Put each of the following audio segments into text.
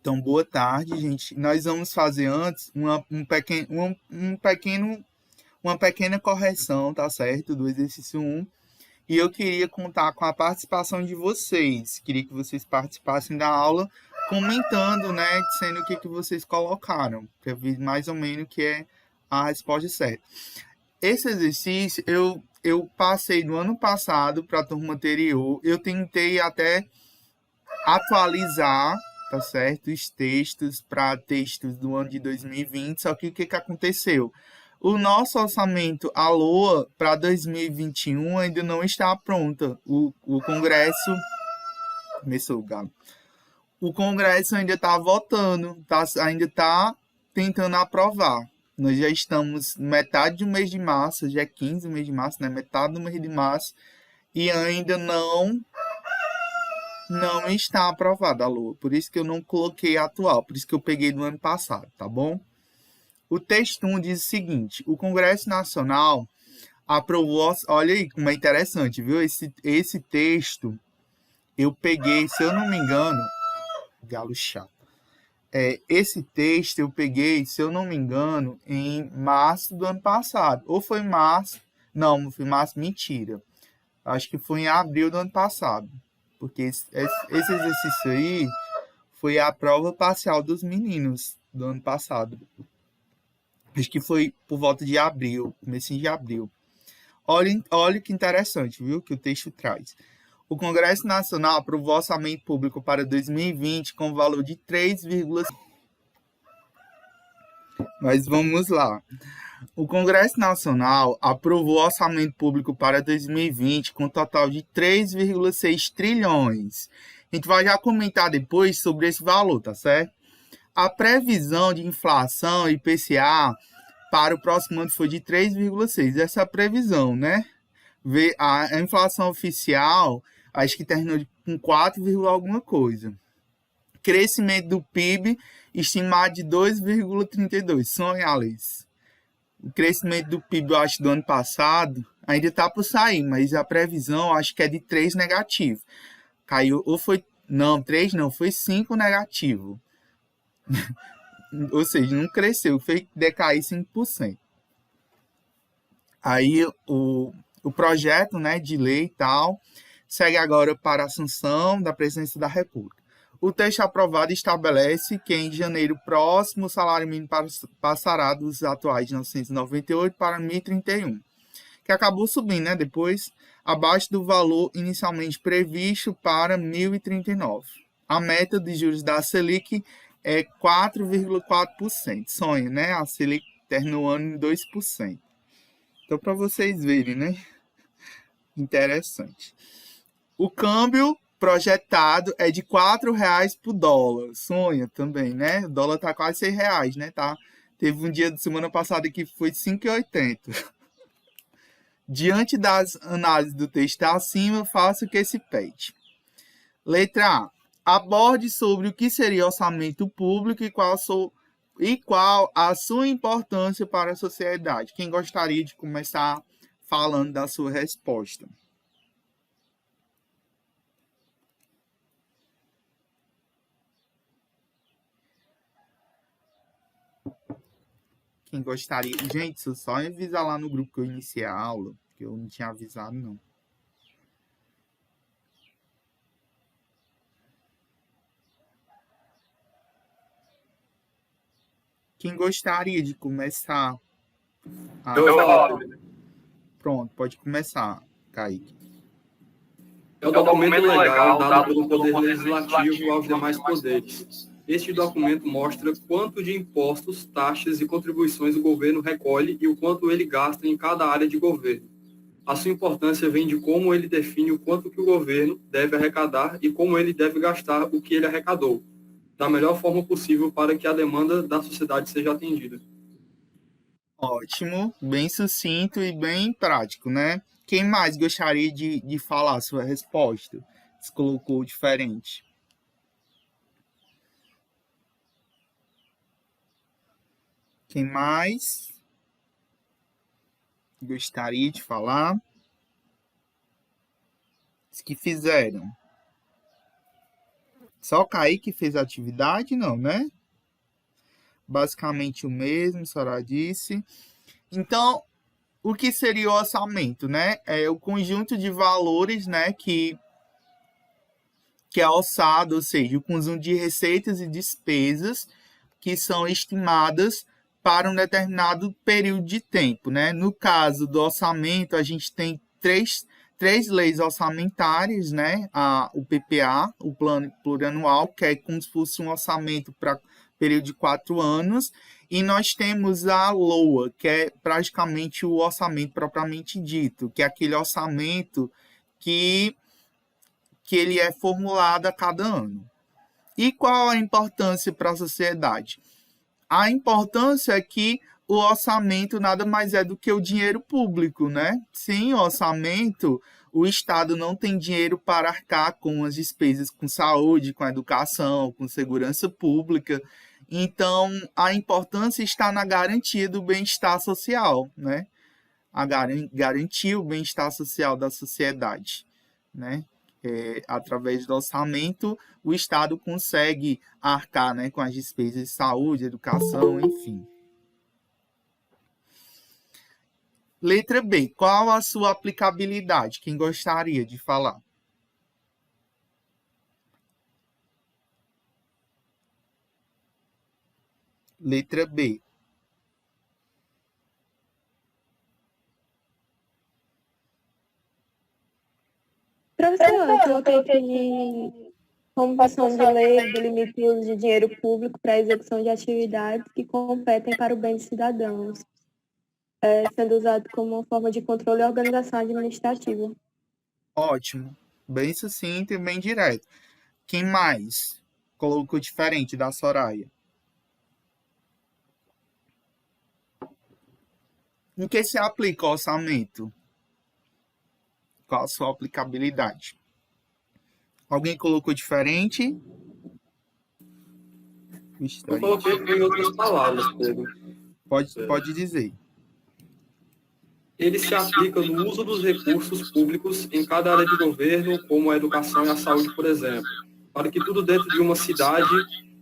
Então, boa tarde, gente. Nós vamos fazer antes uma pequena correção, tá certo? Do exercício 1. E eu queria contar com a participação de vocês. Queria que vocês participassem da aula comentando, né? Dizendo o que vocês colocaram, para ver mais ou menos que é a resposta certa. Esse exercício eu passei do ano passado para a turma anterior. Eu tentei até atualizar, tá certo, os textos para textos do ano de 2020, só que o que aconteceu? O nosso orçamento, a LOA, para 2021 ainda não está pronta. O Congresso... Começou o galo. O Congresso ainda está votando, ainda está tentando aprovar. Nós já estamos metade do mês de março, já é 15 do mês de março, né? Metade do mês de março, e ainda não está aprovada a LOA. Por isso que eu não coloquei atual, por isso que eu peguei do ano passado, tá bom? O texto 1 diz o seguinte: o Congresso Nacional aprovou... Olha aí como é interessante, viu? Esse texto eu peguei, se eu não me engano... Galo chato. Esse texto eu peguei, se eu não me engano, em março do ano passado. Ou foi março... Não foi março, mentira. Acho que foi em abril do ano passado. Porque esse exercício aí foi a prova parcial dos meninos do ano passado. Acho que foi por volta de abril, comecinho de abril. Olha que interessante, viu, que o texto traz. O Congresso Nacional aprovou o orçamento público para 2020 com valor de 3,5. Mas vamos lá. O Congresso Nacional aprovou o orçamento público para 2020 com um total de 3,6 trilhões. A gente vai já comentar depois sobre esse valor, tá certo? A previsão de inflação IPCA para o próximo ano foi de 3,6. Essa é a previsão, né? A inflação oficial, acho que terminou com 4, alguma coisa. Crescimento do PIB estimado de 2,32. Sonha, Alice. O crescimento do PIB, eu acho, do ano passado, ainda está por sair, mas a previsão, acho que é de 3 negativo. Caiu, ou foi... Não, 3 não, foi 5 negativo. Ou seja, não cresceu, fez decair 5%. Aí o projeto, né, de lei e tal segue agora para a sanção da Presidência da República. O texto aprovado estabelece que em janeiro próximo o salário mínimo passará dos atuais de 998 para 1.031, que acabou subindo, né, depois, abaixo do valor inicialmente previsto para 1.039. A meta de juros da Selic é 4,4%. Sonha, né? A Selic terminou o ano em 2%. Então, para vocês verem, né? Interessante. O câmbio projetado é de R$4 por dólar. Sonha também, né? O dólar tá quase R$6, né? Tá? Teve um dia de semana passada que foi 5,80. Diante das análises do texto acima, faça o que se pede. Letra A. Aborde sobre o que seria orçamento público e qual a sua importância para a sociedade. Quem gostaria de começar falando da sua resposta? Quem gostaria... Gente, só avisar lá no grupo que eu iniciei a aula, que eu não tinha avisado, não. Quem gostaria de começar? Eu falo. Pronto, pode começar, Kaique. É o documento legal dado pelo Poder Legislativo aos demais poderes. Este documento mostra quanto de impostos, taxas e contribuições o governo recolhe e o quanto ele gasta em cada área de governo. A sua importância vem de como ele define o quanto que o governo deve arrecadar e como ele deve gastar o que ele arrecadou, da melhor forma possível para que a demanda da sociedade seja atendida. Ótimo, bem sucinto e bem prático, né? Quem mais gostaria de falar a sua resposta? Se colocou diferente. Quem mais gostaria de falar? Os que fizeram. Só o Kaique fez a atividade? Não, né? Basicamente o mesmo, a senhora disse. Então, o que seria o orçamento, né? É o conjunto de valores, né, que é orçado, ou seja, o conjunto de receitas e despesas que são estimadas para um determinado período de tempo, né? No caso do orçamento, a gente tem três leis orçamentárias, né? O PPA, o Plano Plurianual, que é como se fosse um orçamento para período de 4 anos, e nós temos a LOA, que é praticamente o orçamento propriamente dito, que é aquele orçamento que ele é formulado a cada ano. E qual a importância para a sociedade? A importância é que o orçamento nada mais é do que o dinheiro público, né? Sem orçamento, o Estado não tem dinheiro para arcar com as despesas com saúde, com educação, com segurança pública. Então, a importância está na garantia do bem-estar social, né? Garantir o bem-estar social da sociedade, né? Através do orçamento, o Estado consegue arcar, né, com as despesas de saúde, educação, enfim. Letra B. Qual a sua aplicabilidade? Quem gostaria de falar? Letra B. Professor, eu coloquei aqui como visão de lei do limite do uso de dinheiro público para a execução de atividades que competem para o bem dos cidadãos, sendo usado como uma forma de controle e organização administrativa. Ótimo. Bem sucinto e bem direto. Quem mais colocou diferente da Soraya? Em que se aplica o orçamento? Qual a sua aplicabilidade? Alguém colocou diferente? Eu coloquei em outras palavras, Pedro. Pode dizer. Ele se aplica no uso dos recursos públicos em cada área de governo, como a educação e a saúde, por exemplo. Para que tudo dentro de uma cidade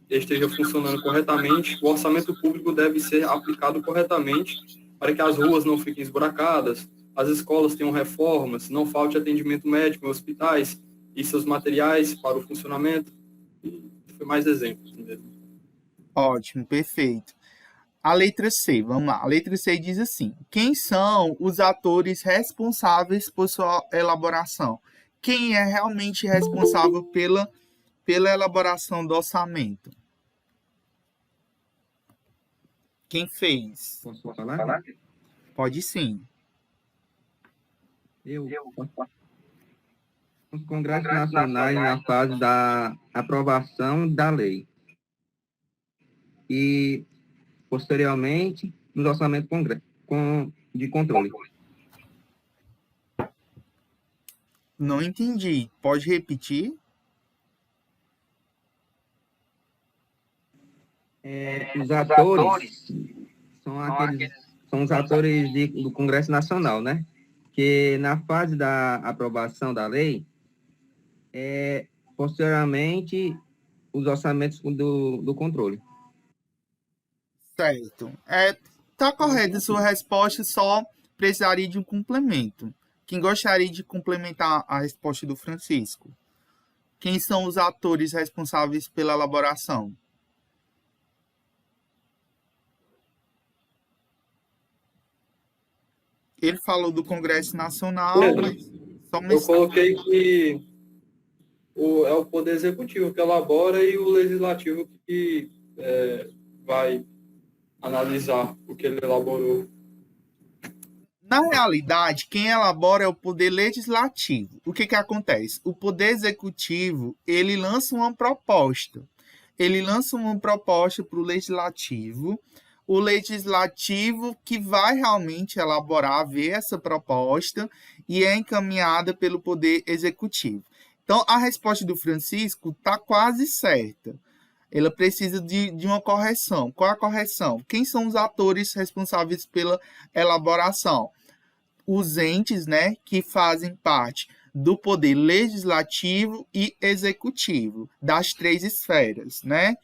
esteja funcionando corretamente, o orçamento público deve ser aplicado corretamente para que as ruas não fiquem esburacadas, as escolas tenham reformas, não falte atendimento médico em hospitais e seus materiais para o funcionamento. E foi mais exemplos mesmo. Ótimo, perfeito. A letra C, vamos lá. A letra C diz assim: quem são os atores responsáveis por sua elaboração? Quem é realmente responsável pela elaboração do orçamento? Quem fez? Posso falar? Pode sim. Os Congressos Nacionais na fase da aprovação da lei e, posteriormente, nos orçamentos de controle. Não entendi. Pode repetir? Os atores são os atores do Congresso Nacional, né? Que na fase da aprovação da lei, posteriormente, os orçamentos do controle. Certo. Tá correta a sua resposta, só precisaria de um complemento. Quem gostaria de complementar a resposta do Francisco? Quem são os atores responsáveis pela elaboração? Ele falou do Congresso Nacional, mas só uma... Eu coloquei que é o Poder Executivo que elabora e o Legislativo que vai analisar o que ele elaborou. Na realidade, quem elabora é o Poder Legislativo. O que acontece? O Poder Executivo, ele lança uma proposta. Ele lança uma proposta para o Legislativo. O Legislativo que vai realmente elaborar, ver essa proposta e é encaminhada pelo Poder Executivo. Então, a resposta do Francisco está quase certa. Ela precisa de uma correção. Qual é a correção? Quem são os atores responsáveis pela elaboração? Os entes, né, que fazem parte do poder legislativo e executivo, das três esferas, né?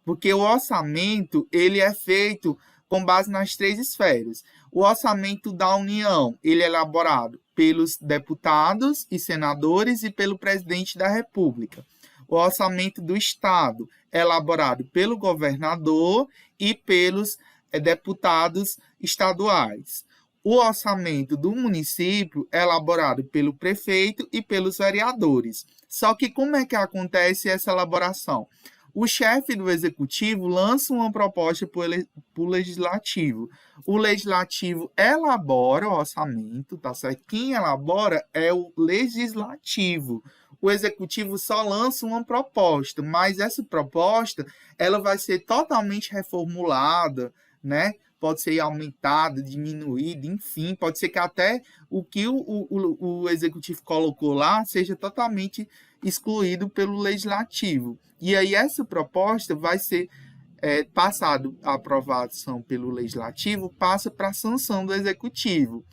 Porque o orçamento, ele é feito com base nas três esferas. O orçamento da União, ele é elaborado pelos deputados e senadores e pelo presidente da República. O orçamento do Estado é elaborado pelo governador e pelos deputados estaduais. O orçamento do município é elaborado pelo prefeito e pelos vereadores. Só que como é que acontece essa elaboração? O chefe do executivo lança uma proposta para o legislativo. O legislativo elabora o orçamento, tá certo? Quem elabora é o legislativo. O executivo só lança uma proposta, mas essa proposta ela vai ser totalmente reformulada, né? Pode ser aumentada, diminuída, enfim, pode ser que até o que o executivo colocou lá seja totalmente excluído pelo legislativo. E aí essa proposta vai ser passado a aprovação pelo legislativo, passa para a sanção do executivo.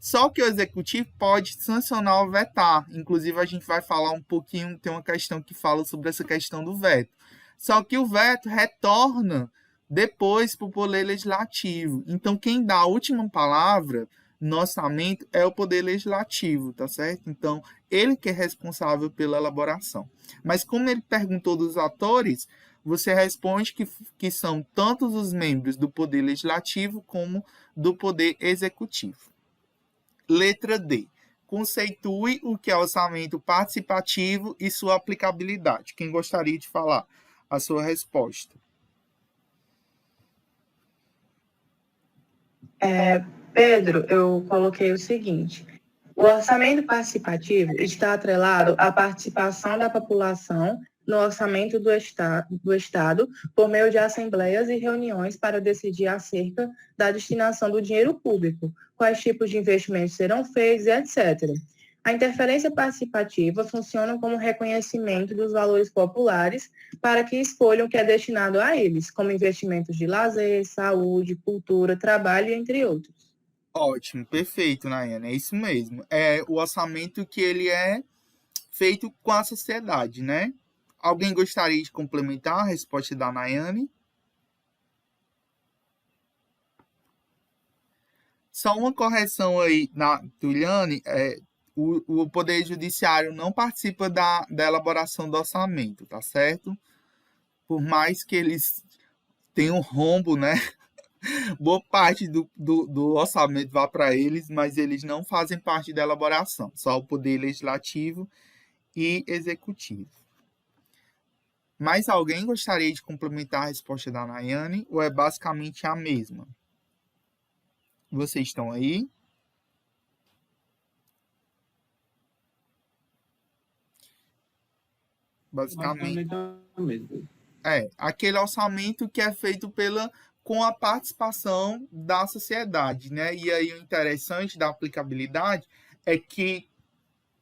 Só que o executivo pode sancionar ou vetar. Inclusive, a gente vai falar um pouquinho, tem uma questão que fala sobre essa questão do veto. Só que o veto retorna depois para o poder legislativo. Então, quem dá a última palavra no orçamento é o poder legislativo, tá certo? Então, ele que é responsável pela elaboração. Mas como ele perguntou dos atores, você responde que são tanto os membros do poder legislativo como do poder executivo. Letra D. Conceitue o que é orçamento participativo e sua aplicabilidade. Quem gostaria de falar a sua resposta? Pedro, eu coloquei o seguinte: o orçamento participativo está atrelado à participação da população no orçamento do Estado por meio de assembleias e reuniões para decidir acerca da destinação do dinheiro público, quais tipos de investimentos serão feitos, etc. A interferência participativa funciona como reconhecimento dos valores populares para que escolham o que é destinado a eles, como investimentos de lazer, saúde, cultura, trabalho, entre outros. Ótimo, perfeito, Nayane, é isso mesmo. É o orçamento que ele é feito com a sociedade, né? Alguém gostaria de complementar a resposta da Nayane? Só uma correção aí na Tuliane, o Poder Judiciário não participa da elaboração do orçamento, tá certo? Por mais que eles tenham rombo, né? Boa parte do orçamento vá para eles, mas eles não fazem parte da elaboração, só o Poder Legislativo e Executivo. Mais alguém gostaria de complementar a resposta da Nayane ou é basicamente a mesma? Vocês estão aí? Basicamente aquele orçamento que é feito com a participação da sociedade, né? E aí o interessante da aplicabilidade é que,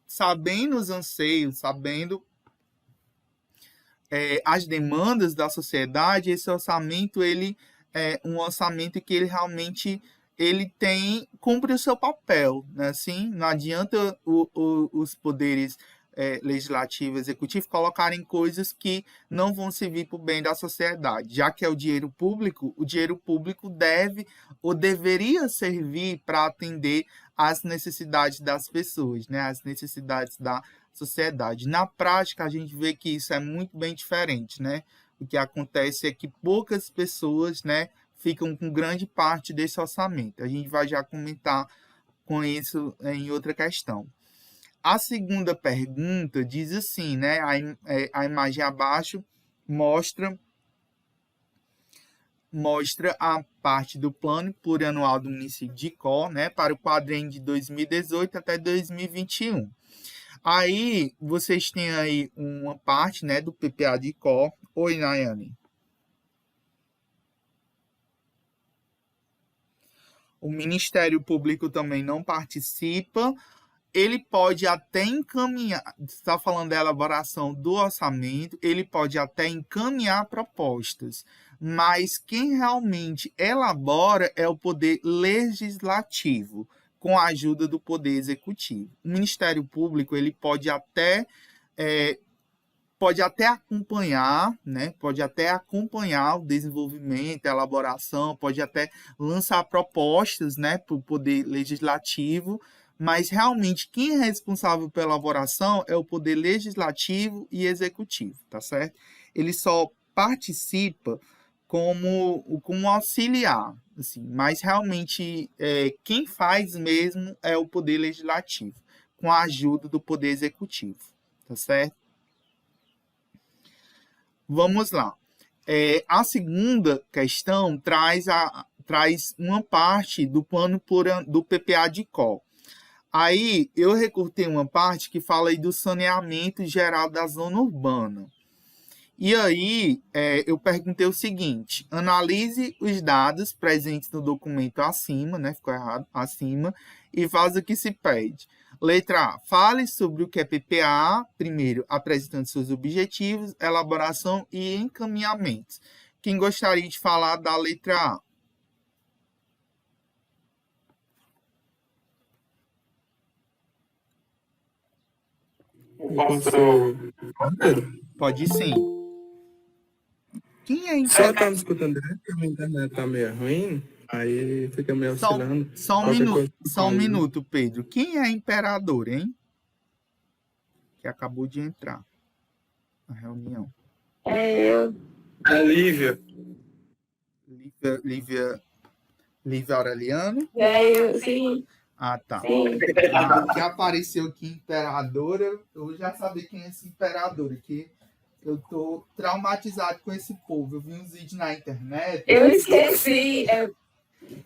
sabendo os anseios, sabendo as demandas da sociedade, esse orçamento ele é um orçamento que ele realmente cumpre o seu papel, né? Assim, não adianta os poderes legislativo e executivo colocarem coisas que não vão servir para o bem da sociedade, já que é o dinheiro público deve ou deveria servir para atender às necessidades das pessoas, né? As necessidades da sociedade. Na prática, a gente vê que isso é muito bem diferente, né? O que acontece é que poucas pessoas, né, ficam com grande parte desse orçamento. A gente vai já comentar com isso em outra questão. A segunda pergunta diz assim, né? A imagem abaixo mostra a parte do plano plurianual do município de Icó, né, para o quadriênio de 2018 até 2021. Aí, vocês têm aí uma parte, né, do PPA de Icó. Oi, Nayane. O Ministério Público também não participa. Ele pode até encaminhar, está falando da elaboração do orçamento, ele pode até encaminhar propostas, mas quem realmente elabora é o Poder Legislativo, com a ajuda do Poder Executivo. O Ministério Público ele pode até acompanhar, né? Pode até acompanhar o desenvolvimento, a elaboração, pode até lançar propostas, né, para o Poder Legislativo, mas realmente quem é responsável pela elaboração é o Poder Legislativo e Executivo, tá certo? Ele só participa como auxiliar, assim, mas realmente quem faz mesmo é o Poder Legislativo, com a ajuda do Poder Executivo, tá certo? Vamos lá. A segunda questão traz uma parte do plano do PPA de COL. Aí eu recortei uma parte que fala aí do saneamento geral da zona urbana. E aí eu perguntei o seguinte: analise os dados presentes no documento acima, né? Ficou errado, acima, e faz o que se pede. Letra A. Fale sobre o que é PPA, primeiro, apresentando seus objetivos, elaboração e encaminhamentos. Quem gostaria de falar da letra A? Pode sim. Quem é Só tá me escutando direto, porque a minha internet tá meio ruim, aí fica meio oscilando. Só um minuto, Pedro. Quem é imperador, hein? Que acabou de entrar na reunião. Eu. É Lívia. Lívia Aureliano? Eu, sim. Ah, tá. Sim. Que apareceu aqui imperadora, eu já sabia quem é esse imperador, que eu tô traumatizado com esse povo. Eu vi uns vídeos na internet. Eu esqueci.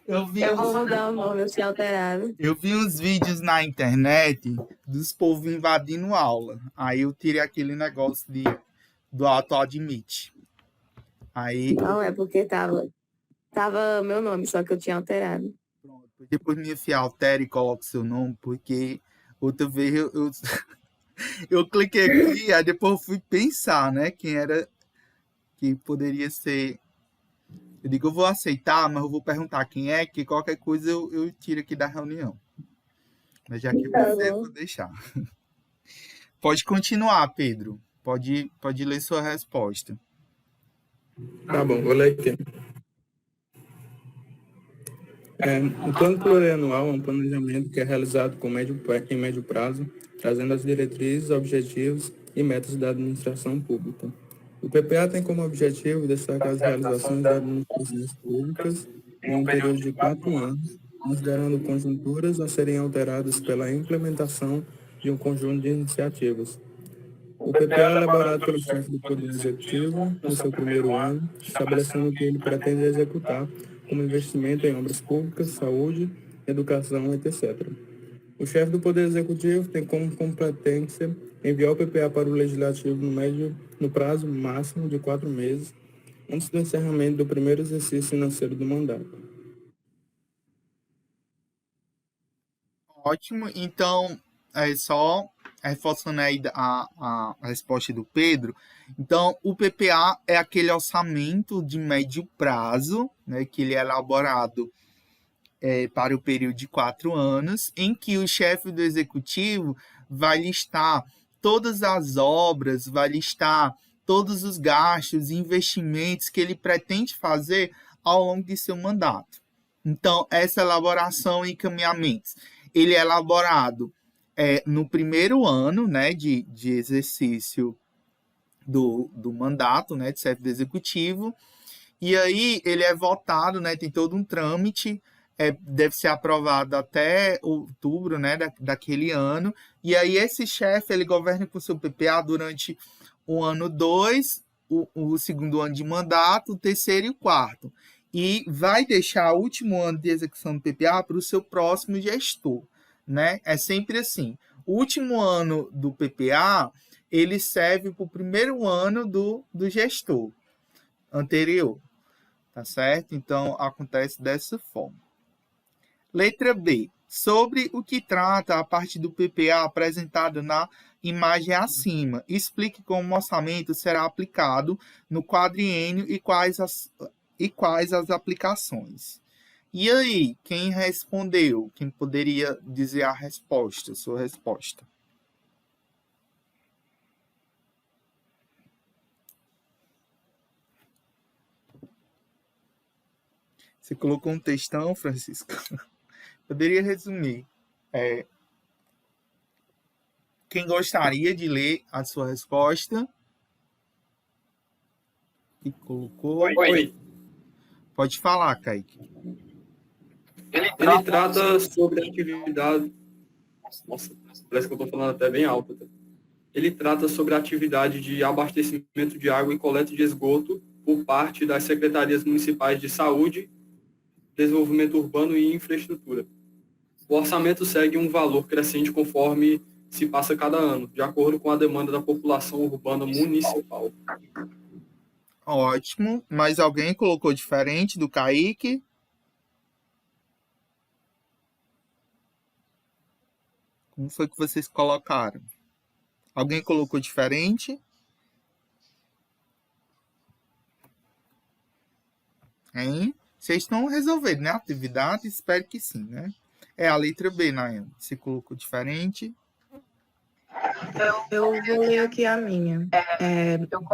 Eu vou mudar o nome, eu tinha alterado. Eu vi uns vídeos na internet dos povos invadindo aula. Aí eu tirei aquele negócio do auto-admit. Aí. Não, é porque tava meu nome, só que eu tinha alterado. Pronto. Depois minha filha altera e coloca o seu nome, porque outra vez eu cliquei aqui, aí depois eu fui pensar, né, quem era, que poderia ser. Eu digo, eu vou aceitar, mas eu vou perguntar quem é, que qualquer coisa eu tiro aqui da reunião. Mas já que você, vou deixar. Pode continuar, Pedro. Pode ler sua resposta. Tá bom, vou ler aqui. O plano plurianual é um planejamento que é realizado em médio prazo, trazendo as diretrizes, objetivos e metas da administração pública. O PPA tem como objetivo destacar as realizações das administrações públicas em um período de 4 anos, considerando conjunturas a serem alteradas pela implementação de um conjunto de iniciativas. O PPA é elaborado pelo chefe do Poder Executivo no seu primeiro ano, estabelecendo o que ele pretende executar, como investimento em obras públicas, saúde, educação, etc. O chefe do Poder Executivo tem como competência enviar o PPA para o Legislativo no prazo máximo de 4 meses, antes do encerramento do primeiro exercício financeiro do mandato. Ótimo. Então, só reforçando aí a resposta do Pedro. Então, o PPA é aquele orçamento de médio prazo, né, que ele é elaborado para o período de 4 anos, em que o chefe do executivo vai listar todas as obras, vai listar todos os gastos e investimentos que ele pretende fazer ao longo de seu mandato. Então, essa elaboração e encaminhamentos, ele é elaborado no primeiro ano, né, de exercício do mandato, né, de chefe do executivo, e aí ele é votado, né, tem todo um trâmite, deve ser aprovado até outubro, né, daquele ano, e aí esse chefe, ele governa com seu PPA durante o ano 2, o segundo ano de mandato, o terceiro e o quarto, e vai deixar o último ano de execução do PPA para o seu próximo gestor, né? É sempre assim. O último ano do PPA, ele serve para o primeiro ano do gestor anterior, tá certo? Então, acontece dessa forma. Letra B. Sobre o que trata a parte do PPA apresentada na imagem acima. Explique como o orçamento será aplicado no quadriênio e quais as aplicações. E aí, quem respondeu? Quem poderia dizer a resposta, sua resposta? Você colocou um textão, Francisco? Poderia resumir. Quem gostaria de ler a sua resposta? Que colocou? Oi. Pode falar, Kaique. Ele trata sobre a atividade... Nossa, parece que eu estou falando até bem alto. Ele trata sobre a atividade de abastecimento de água e coleta de esgoto por parte das secretarias municipais de saúde, desenvolvimento urbano e infraestrutura. O orçamento segue um valor crescente conforme se passa cada ano, de acordo com a demanda da população urbana municipal. Ótimo. Mas alguém colocou diferente do Kaique? Como foi que vocês colocaram? Alguém colocou diferente? Hein? Vocês estão resolvendo, né? Atividade? Espero que sim, né? É a letra B, Nayane. Você colocou diferente? Eu vou ler aqui a minha.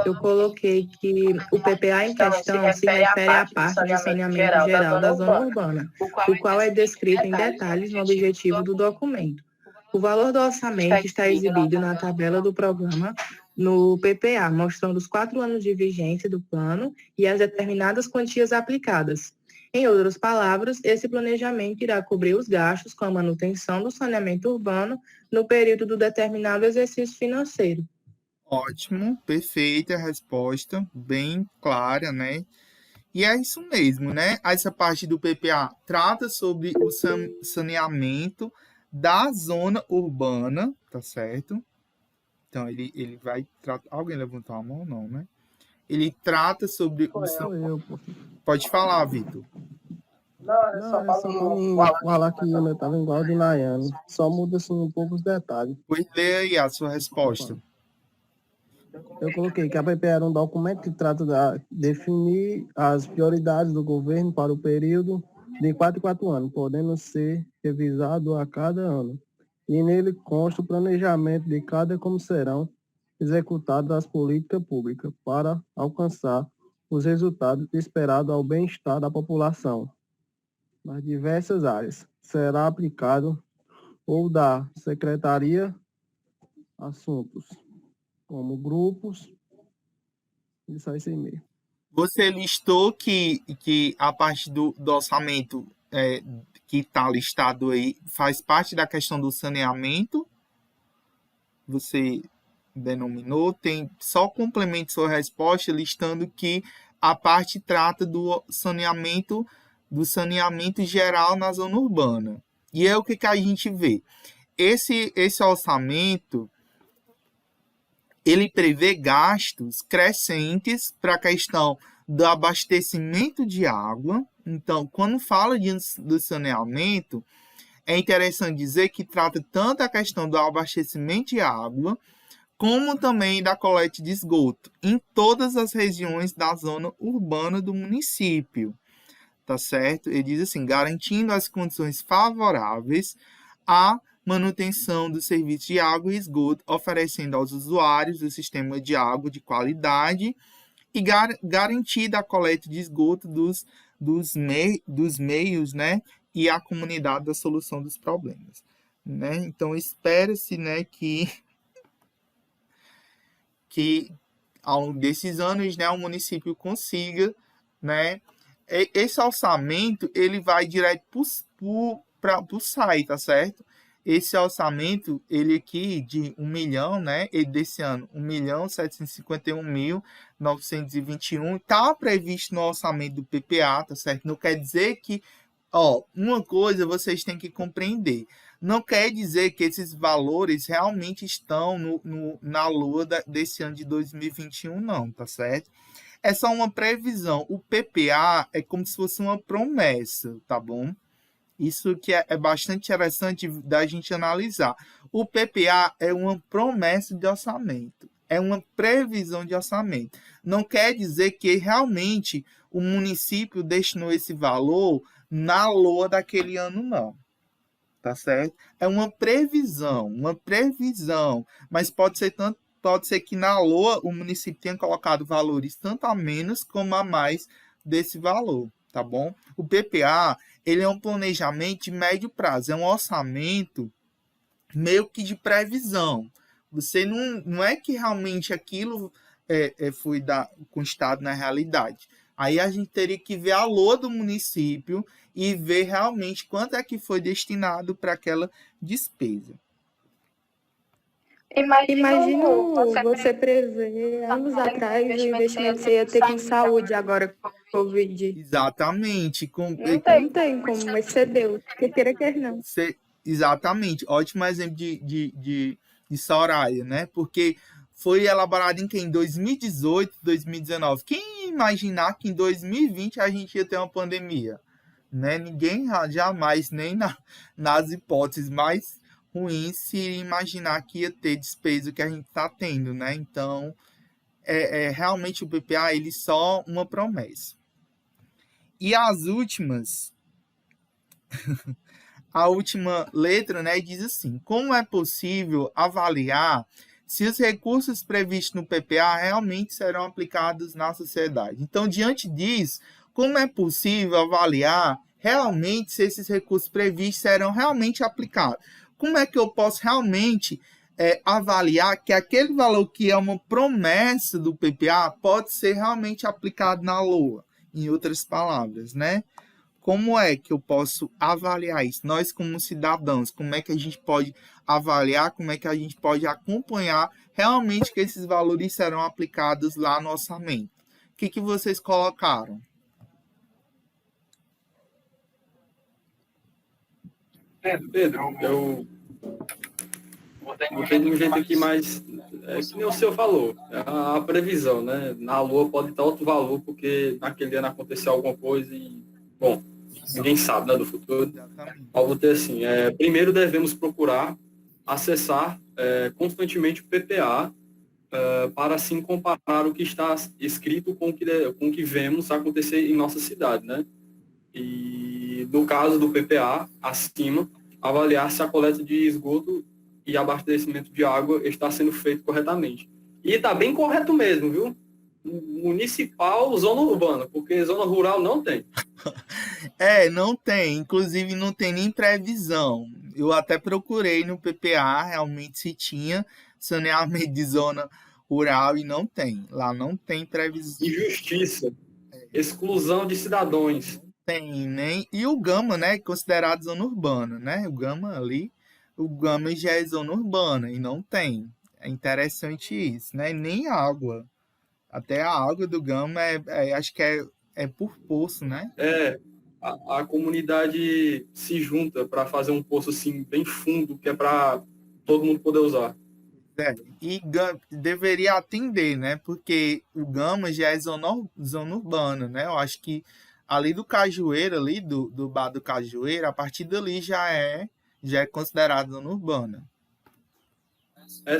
Eu coloquei que o PPA em questão se refere à parte do saneamento geral da zona urbana, o qual é descrito em detalhes no objetivo do documento. O valor do orçamento está exibido na tabela do programa no PPA, mostrando os 4 anos de vigência do plano e as determinadas quantias aplicadas. Em outras palavras, esse planejamento irá cobrir os gastos com a manutenção do saneamento urbano no período do determinado exercício financeiro. Ótimo, perfeita a resposta, bem clara, né? E é isso mesmo, né? Essa parte do PPA trata sobre o saneamento da zona urbana, tá certo? Então, ele vai tratar... Alguém levantou a mão? Não, né? Ele trata sobre... Pode falar, Vitor. Não, é só para falar que eu estava igual de Nayane. Só muda assim um pouco os detalhes. Pois lê aí a sua resposta. Eu coloquei que a PP era um documento que trata de definir as prioridades do governo para o período de 4 em 4 anos, podendo ser revisado a cada ano. E nele consta o planejamento de como serão executadas as políticas públicas para alcançar os resultados esperados ao bem-estar da população nas diversas áreas. Será aplicado ou da Secretaria assuntos como grupos, isso aí sem meio. Você listou que a parte do orçamento que está listado aí faz parte da questão do saneamento. Você denominou, só complemente sua resposta listando que a parte trata do saneamento geral na zona urbana. E é o que a gente vê. Esse orçamento ele prevê gastos crescentes para a questão do abastecimento de água. Então, quando fala do saneamento, é interessante dizer que trata tanto a questão do abastecimento de água, como também da coleta de esgoto, em todas as regiões da zona urbana do município. Tá certo? Ele diz assim, garantindo as condições favoráveis à manutenção do serviço de água e esgoto, oferecendo aos usuários o sistema de água de qualidade e garantida a coleta de esgoto dos meios, né, e a comunidade da solução dos problemas, né? Então, espera-se, né, que ao longo desses anos, né, o município consiga, né, esse orçamento, ele vai direto para o SAI, tá certo? Esse orçamento, ele aqui de 1 milhão, né? Ele desse ano, 1.751.921, está previsto no orçamento do PPA, tá certo? Não quer dizer que, uma coisa vocês têm que compreender. Não quer dizer que esses valores realmente estão na lua desse ano de 2021, não, tá certo? É só uma previsão. O PPA é como se fosse uma promessa, tá bom? Isso que é bastante interessante da gente analisar. O PPA é uma promessa de orçamento, é uma previsão de orçamento. Não quer dizer que realmente o município destinou esse valor na LOA daquele ano, não. Tá certo? É uma previsão, mas pode ser que na LOA o município tenha colocado valores tanto a menos como a mais desse valor, tá bom? O PPA, ele é um planejamento de médio prazo, é um orçamento meio que de previsão. Você não é que realmente aquilo foi constado na realidade. Aí a gente teria que ver a LOA do município e ver realmente quanto é que foi destinado para aquela despesa. Imagino você prever anos atrás o investimento que você ia ter com saúde agora com o Covid. Exatamente. Não tem como exceder, quer queira, quer não. Exatamente. Ótimo exemplo de Soraya, né? Porque foi elaborado em 2018, 2019. Quem ia imaginar que em 2020 a gente ia ter uma pandemia? Né? Ninguém jamais, nem nas hipóteses mais ruins, se imaginar que ia ter despesa que a gente está tendo, né? Então, realmente o PPA, ele só uma promessa. E as últimas... A última letra, né, diz assim: como é possível avaliar se os recursos previstos no PPA realmente serão aplicados na sociedade? Então, diante disso, como é possível avaliar realmente se esses recursos previstos serão realmente aplicados? Como é que eu posso realmente avaliar que aquele valor que é uma promessa do PPA pode ser realmente aplicado na LOA? Em outras palavras, né? Como é que eu posso avaliar isso? Nós, como cidadãos, como é que a gente pode avaliar, como é que a gente pode acompanhar realmente que esses valores serão aplicados lá no orçamento? O que vocês colocaram? Pedro, eu botei de um jeito aqui mais... que nem o senhor falou, a previsão, né? Na LOA pode estar outro valor, porque naquele ano aconteceu alguma coisa e, bom, ninguém sabe, né, do futuro. Eu vou ter assim, primeiro devemos procurar acessar constantemente o PPA para assim comparar o que está escrito com o que vemos acontecer em nossa cidade, né? E no caso do PPA, acima, avaliar se a coleta de esgoto e abastecimento de água está sendo feito corretamente. E está bem correto mesmo, viu? Municipal, zona urbana, porque zona rural não tem. Não tem. Inclusive, não tem nem previsão. Eu até procurei no PPA, realmente, se tinha saneamento de zona rural e não tem. Lá não tem previsão. Injustiça. Exclusão de cidadãos. Tem, nem. E o Gama, né? Considerado zona urbana, né? O Gama ali, o Gama já é zona urbana e não tem. É interessante isso, né? Nem água. Até a água do Gama acho que é por poço, né? A comunidade se junta para fazer um poço assim bem fundo, que é para todo mundo poder usar. E deveria atender, né? Porque o Gama já é zona urbana, né? Eu acho que ali do Cajueiro, ali do bar do Cajueiro, a partir dali já é considerado zona urbana.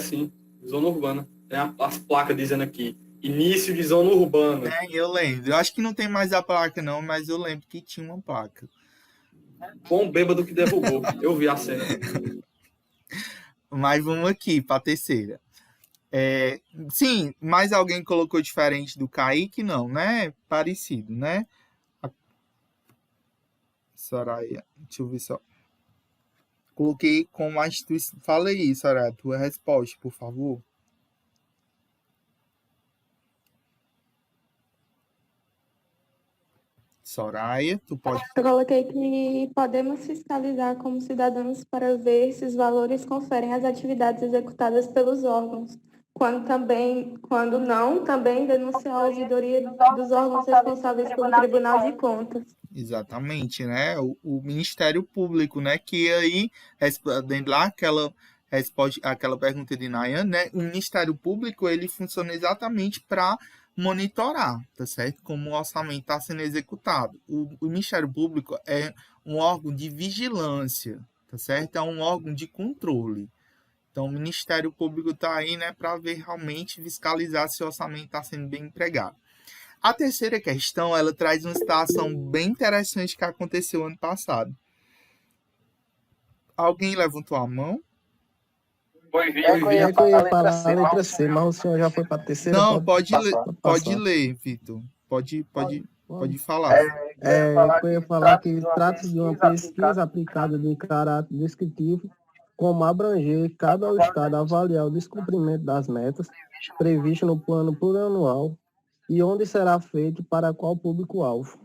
Sim, zona urbana. Tem as placas dizendo aqui, início de zona urbana. Eu lembro. Eu acho que não tem mais a placa não, mas eu lembro que tinha uma placa. Com o bêbado que derrubou. Eu vi a cena. Mas vamos aqui para a terceira. Sim, mais alguém colocou diferente do Kaique? Não, né? Parecido, né? Soraya, deixa eu ver só. Coloquei como a instituição. Fala aí, Soraya, tua resposta, por favor. Soraya, tu pode... Eu coloquei que podemos fiscalizar como cidadãos para ver se os valores conferem às atividades executadas pelos órgãos. Quando não, também denunciar a ouvidoria dos órgãos responsáveis pelo Tribunal de Contas. Exatamente, né? O Ministério Público, né? Que aí, respondendo lá aquela pergunta de Nayan, né? O Ministério Público, ele funciona exatamente para monitorar, tá certo? Como o orçamento está sendo executado. O Ministério Público é um órgão de vigilância, tá certo? É um órgão de controle. Então, o Ministério Público está aí, né, para ver realmente fiscalizar se o orçamento está sendo bem empregado. A terceira questão, ela traz uma situação bem interessante que aconteceu ano passado. Alguém levantou a mão? É que eu ia falar a letra C, mas o senhor já foi para a terceira? Não, pode pode passar. ler, Vitor. Pode falar. Que eu ia falar que trata-se de uma pesquisa aplicada de caráter descritivo, como abranger cada estado avaliar o descumprimento das metas previstas no plano plurianual e onde será feito para qual público-alvo.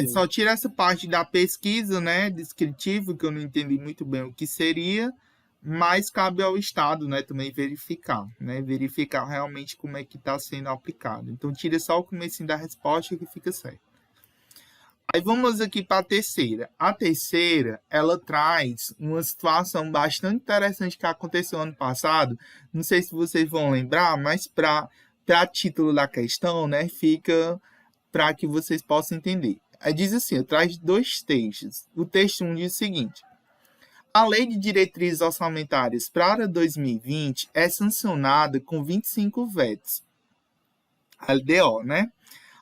Só tira essa parte da pesquisa, né, descritivo, que eu não entendi muito bem o que seria, mas cabe ao Estado, né, também verificar realmente como é que está sendo aplicado. Então, tira só o comecinho da resposta que fica certo. Aí vamos aqui para a terceira. A terceira, ela traz uma situação bastante interessante que aconteceu ano passado. Não sei se vocês vão lembrar, mas para título da questão, né, fica para que vocês possam entender. Aí diz assim, traz 2 textos. O texto 1 diz o seguinte: a Lei de Diretrizes Orçamentárias para 2020 é sancionada com 25 vetos. A LDO, né?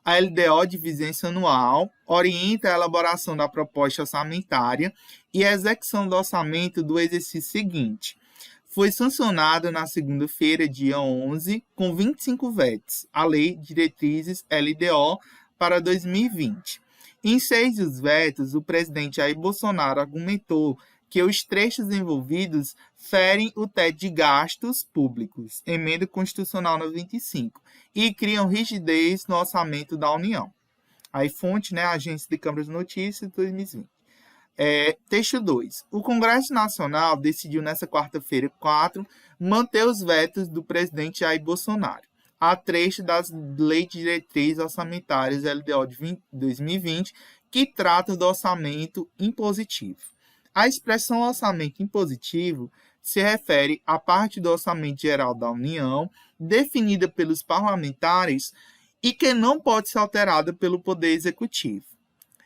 A LDO de vigência anual orienta a elaboração da proposta orçamentária e a execução do orçamento do exercício seguinte. Foi sancionada na segunda-feira, dia 11, com 25 vetos, a Lei de Diretrizes LDO para 2020. Em 6 dos vetos, o presidente Jair Bolsonaro argumentou que os trechos envolvidos ferem o teto de gastos públicos, emenda constitucional 95, e criam rigidez no orçamento da União. Aí, fonte, né, Agência de Câmara de Notícias, 2020. Texto 2. O Congresso Nacional decidiu, nesta quarta-feira, 4, manter os vetos do presidente Jair Bolsonaro a trecho das Leis de Diretrizes Orçamentárias LDO de 2020, que tratam do orçamento impositivo. A expressão orçamento impositivo se refere à parte do orçamento geral da União, definida pelos parlamentares e que não pode ser alterada pelo Poder Executivo.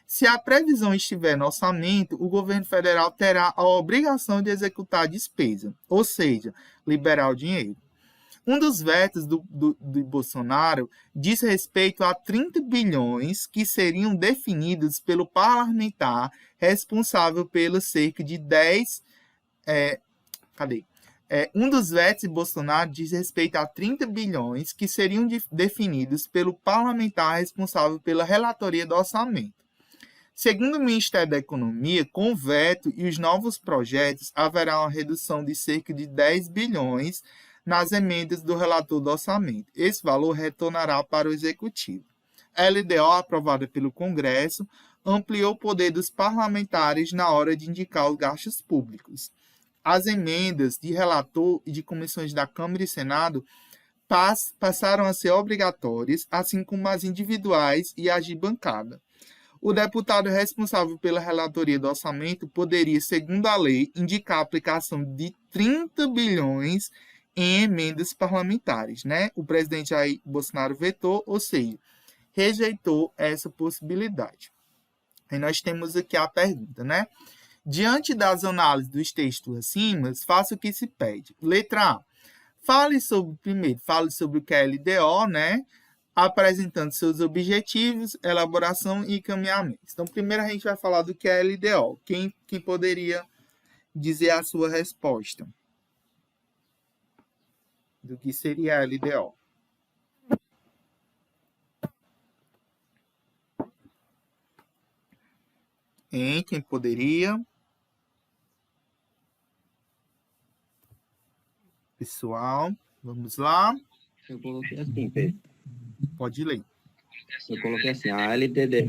Se a previsão estiver no orçamento, o governo federal terá a obrigação de executar a despesa, ou seja, liberar o dinheiro. Um dos vetos do Bolsonaro diz respeito a 30 bilhões que seriam definidos pelo parlamentar responsável pelos cerca de 10... Um dos vetos de Bolsonaro diz respeito a 30 bilhões que seriam definidos pelo parlamentar responsável pela relatoria do orçamento. Segundo o Ministério da Economia, com o veto e os novos projetos, haverá uma redução de cerca de 10 bilhões nas emendas do relator do orçamento. Esse valor retornará para o Executivo. A LDO, aprovada pelo Congresso, ampliou o poder dos parlamentares na hora de indicar os gastos públicos. As emendas de relator e de comissões da Câmara e Senado passaram a ser obrigatórias, assim como as individuais e as de bancada. O deputado responsável pela relatoria do orçamento poderia, segundo a lei, indicar a aplicação de 30 bilhões em emendas parlamentares, né? O presidente Jair Bolsonaro vetou, ou seja, rejeitou essa possibilidade. Aí nós temos aqui a pergunta, né? Diante das análises dos textos acima, faça o que se pede. Letra A. Fale sobre o que é LDO, né? Apresentando seus objetivos, elaboração e encaminhamento. Então, primeiro a gente vai falar do que é LDO. Quem poderia dizer a sua resposta? Do que seria a LDO? Quem poderia? Pessoal, vamos lá. Eu coloquei assim, Pedro. Pode ler. Eu coloquei assim, a LTDO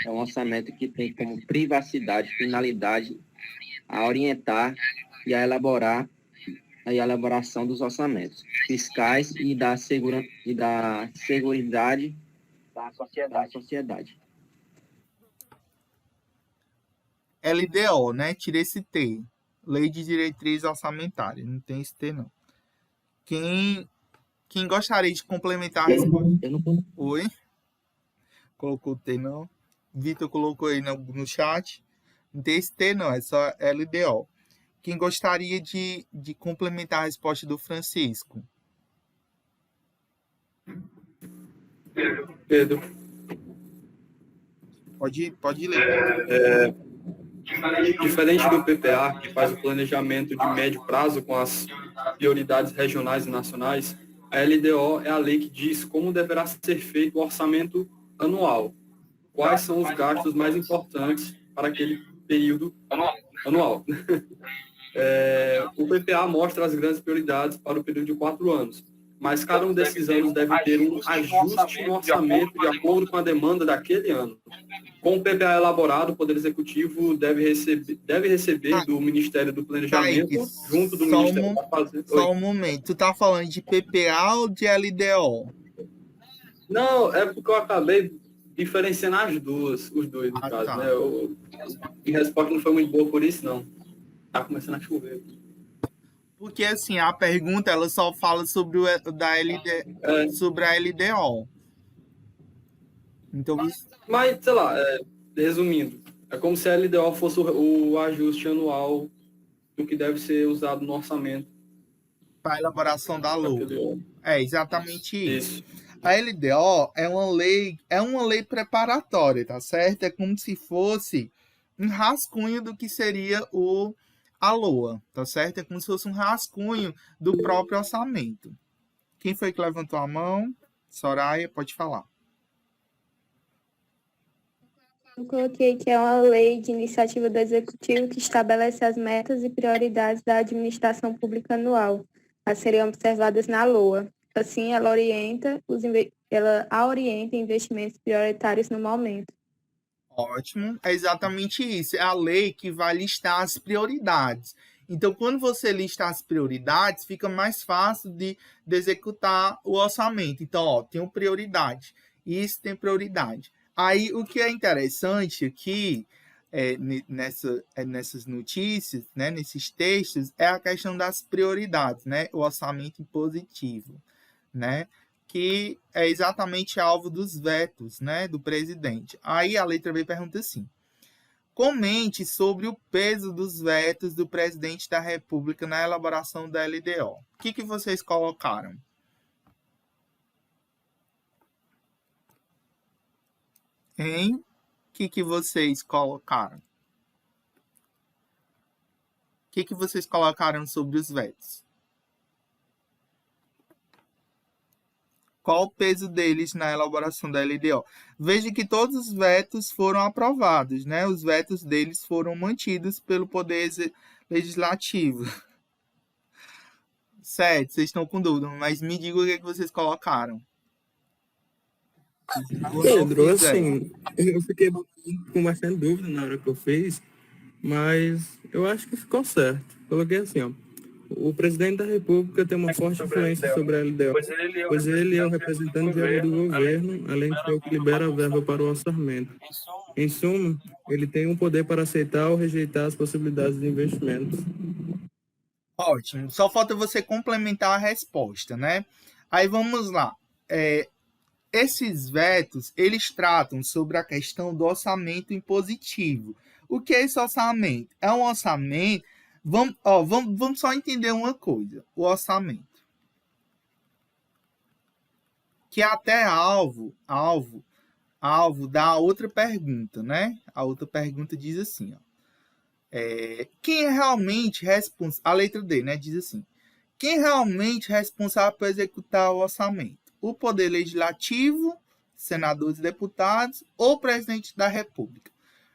é um orçamento que tem como privacidade, finalidade, a orientar e a elaborar a elaboração dos orçamentos fiscais e da seguridade da sociedade. LDO, né? Tira esse T. Lei de Diretriz Orçamentária. Não tem esse T, não. Quem gostaria de complementar a resposta? Eu não... Oi? Colocou o T, não? Vitor colocou aí no chat. Não tem esse T, não. É só LDO. Quem gostaria de complementar a resposta do Francisco? Pedro, Pode ler. diferente do PPA, que faz o planejamento de médio prazo com as prioridades regionais e nacionais, a LDO é a lei que diz como deverá ser feito o orçamento anual, quais são os gastos mais importantes para aquele período anual. O PPA mostra as grandes prioridades para o período de 4 anos, mas cada um desses anos deve ter um ajuste no orçamento de acordo com a demanda daquele ano. Com o PPA elaborado, o Poder Executivo deve receber do Ministério do Planejamento, junto do Ministério da Fazenda. Só um momento. Tu tá falando de PPA ou de LDO? Não, é porque eu acabei diferenciando os dois, no caso. Tá. Né? Minha resposta não foi muito boa por isso, não. Tá começando a chover. Porque, assim, a pergunta, ela só fala sobre sobre a LDO. Então, Mas, sei lá, resumindo, é como se a LDO fosse o ajuste anual do que deve ser usado no orçamento. para a elaboração da LOA. É exatamente isso. Isso. A LDO é uma lei preparatória, tá certo? É como se fosse um rascunho do que seria a LOA, tá certo? É como se fosse um rascunho do próprio orçamento. Quem foi que levantou a mão? Soraya, pode falar. Eu coloquei que é uma lei de iniciativa do Executivo que estabelece as metas e prioridades da administração pública anual a serem observadas na LOA. Assim, ela orienta investimentos prioritários no momento. Ótimo, é exatamente isso. É a lei que vai listar as prioridades. Então, quando você lista as prioridades, fica mais fácil de executar o orçamento. Então, ó, tem prioridade. Isso tem prioridade. Aí, o que é interessante aqui, nessas notícias, né, nesses textos, é a questão das prioridades, né? O orçamento impositivo, né? Que é exatamente alvo dos vetos, né, do presidente. Aí a letra B pergunta assim: comente sobre o peso dos vetos do presidente da República na elaboração da LDO. O que vocês colocaram? Hein? O que vocês colocaram? O que vocês colocaram sobre os vetos? Qual o peso deles na elaboração da LDO? Veja que todos os vetos foram aprovados, né? Os vetos deles foram mantidos pelo Poder Legislativo. Certo, vocês estão com dúvida, mas me diga o que vocês colocaram. Pedro, assim, eu fiquei com bastante dúvida na hora que eu fiz, mas eu acho que ficou certo. Coloquei assim, ó. O presidente da República tem uma forte influência sobre a LDO, pois ele é o representante do governo, além de ser o que libera a verba para o orçamento. Em suma, ele tem um poder para aceitar ou rejeitar as possibilidades de investimento. Ótimo. Só falta você complementar a resposta, né? Aí vamos lá. Esses vetos, eles tratam sobre a questão do orçamento impositivo. O que é esse orçamento? É um orçamento... Vamos só entender uma coisa. O orçamento. Que é até alvo da outra pergunta, né? A outra pergunta diz assim, ó. Quem é realmente responsável... A letra D, né? Diz assim. Quem é realmente responsável por executar o orçamento? O Poder Legislativo, senadores e deputados, ou o presidente da República?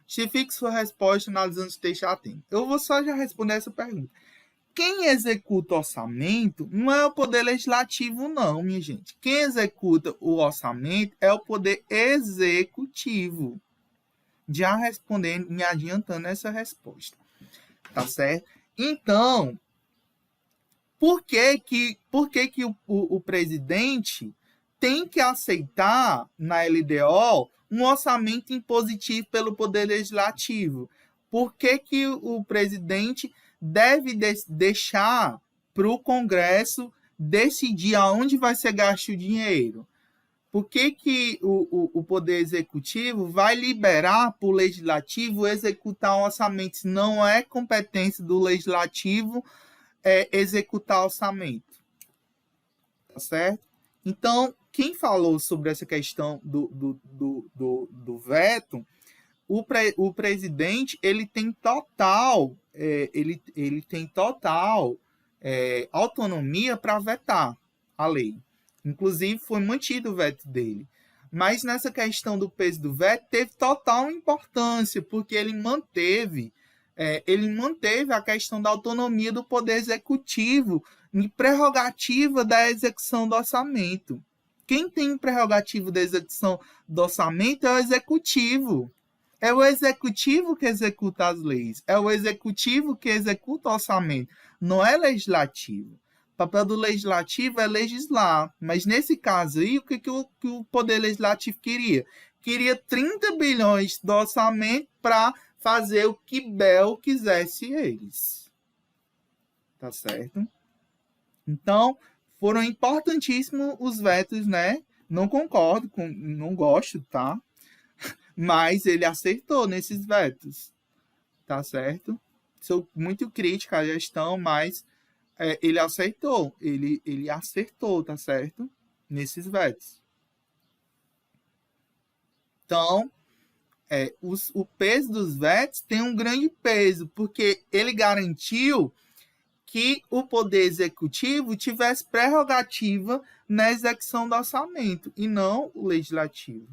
Justifique sua resposta analisando o texto atento. Eu vou só já responder essa pergunta. Quem executa o orçamento não é o Poder Legislativo, não, minha gente. Quem executa o orçamento é o Poder Executivo. Já respondendo, me adiantando essa resposta. Tá certo? Então, por que o presidente tem que aceitar na LDO um orçamento impositivo pelo Poder Legislativo? Por que o presidente deve deixar para o Congresso decidir aonde vai ser gasto o dinheiro? Por que o Poder Executivo vai liberar para o Legislativo executar um orçamento? Se não é competência do Legislativo executar orçamento. Tá certo? Então, quem falou sobre essa questão do veto, o presidente ele tem total, autonomia para vetar a lei. Inclusive, foi mantido o veto dele. Mas nessa questão do peso do veto, teve total importância, porque ele manteve a questão da autonomia do Poder Executivo e prerrogativa da execução do orçamento. Quem tem prerrogativa da execução do orçamento é o Executivo. É o Executivo que executa as leis. É o Executivo que executa o orçamento. Não é Legislativo. O papel do Legislativo é legislar. Mas nesse caso aí, o que o Poder Legislativo queria? Queria 30 bilhões do orçamento para fazer o que Bel quisesse eles. Tá certo? Então, foram importantíssimos os vetos, né? Não concordo, não gosto, tá? Mas ele acertou nesses vetos, tá certo? Sou muito crítica à gestão, mas ele acertou, ele acertou, tá certo? Nesses vetos. Então, o peso dos vetos tem um grande peso, porque ele garantiu que o Poder Executivo tivesse prerrogativa na execução do orçamento, e não o Legislativo.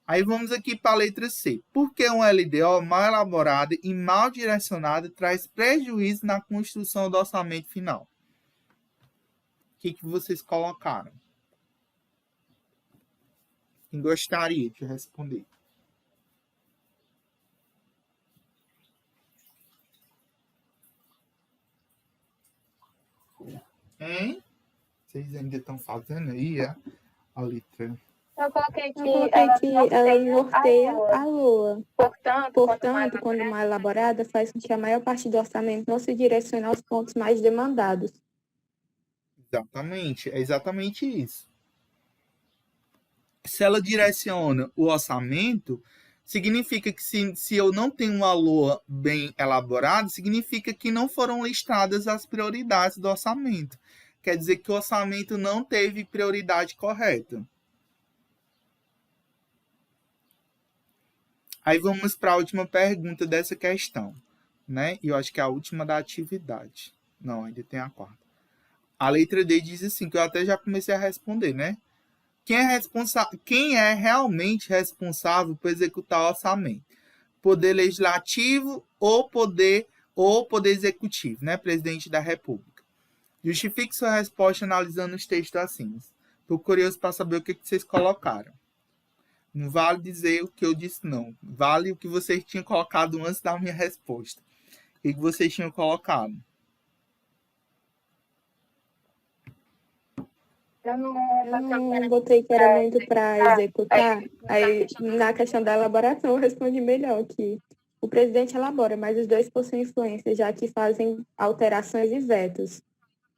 Aí vamos aqui para a letra C. Por que uma LDO mal elaborada e mal direcionada traz prejuízo na construção do orçamento final? O que vocês colocaram? Quem gostaria de responder? Hein? Vocês ainda estão fazendo aí a letra? Eu coloquei que ela norteia a Lua. Portanto, quando mal elaborada, faz com que a maior parte do orçamento não se direcione aos pontos mais demandados. Exatamente, é exatamente isso. Se ela direciona o orçamento, significa que se eu não tenho uma Lua bem elaborada, significa que não foram listadas as prioridades do orçamento. Quer dizer que o orçamento não teve prioridade correta. Aí vamos para a última pergunta dessa questão, né? E eu acho que é a última da atividade. Não, ainda tem a quarta. A letra D diz assim, que eu até já comecei a responder, né? Quem é realmente responsável por executar o orçamento? Poder Legislativo ou Poder Executivo, né? Presidente da República. Justifique sua resposta analisando os textos acima. Estou curioso para saber o que vocês colocaram. Não vale dizer o que eu disse, não. Vale o que vocês tinham colocado antes da minha resposta. O que vocês tinham colocado? Eu não botei que era muito para executar. Aí, na questão da elaboração, eu respondi melhor que o presidente elabora, mas os dois possuem influência, já que fazem alterações e vetos,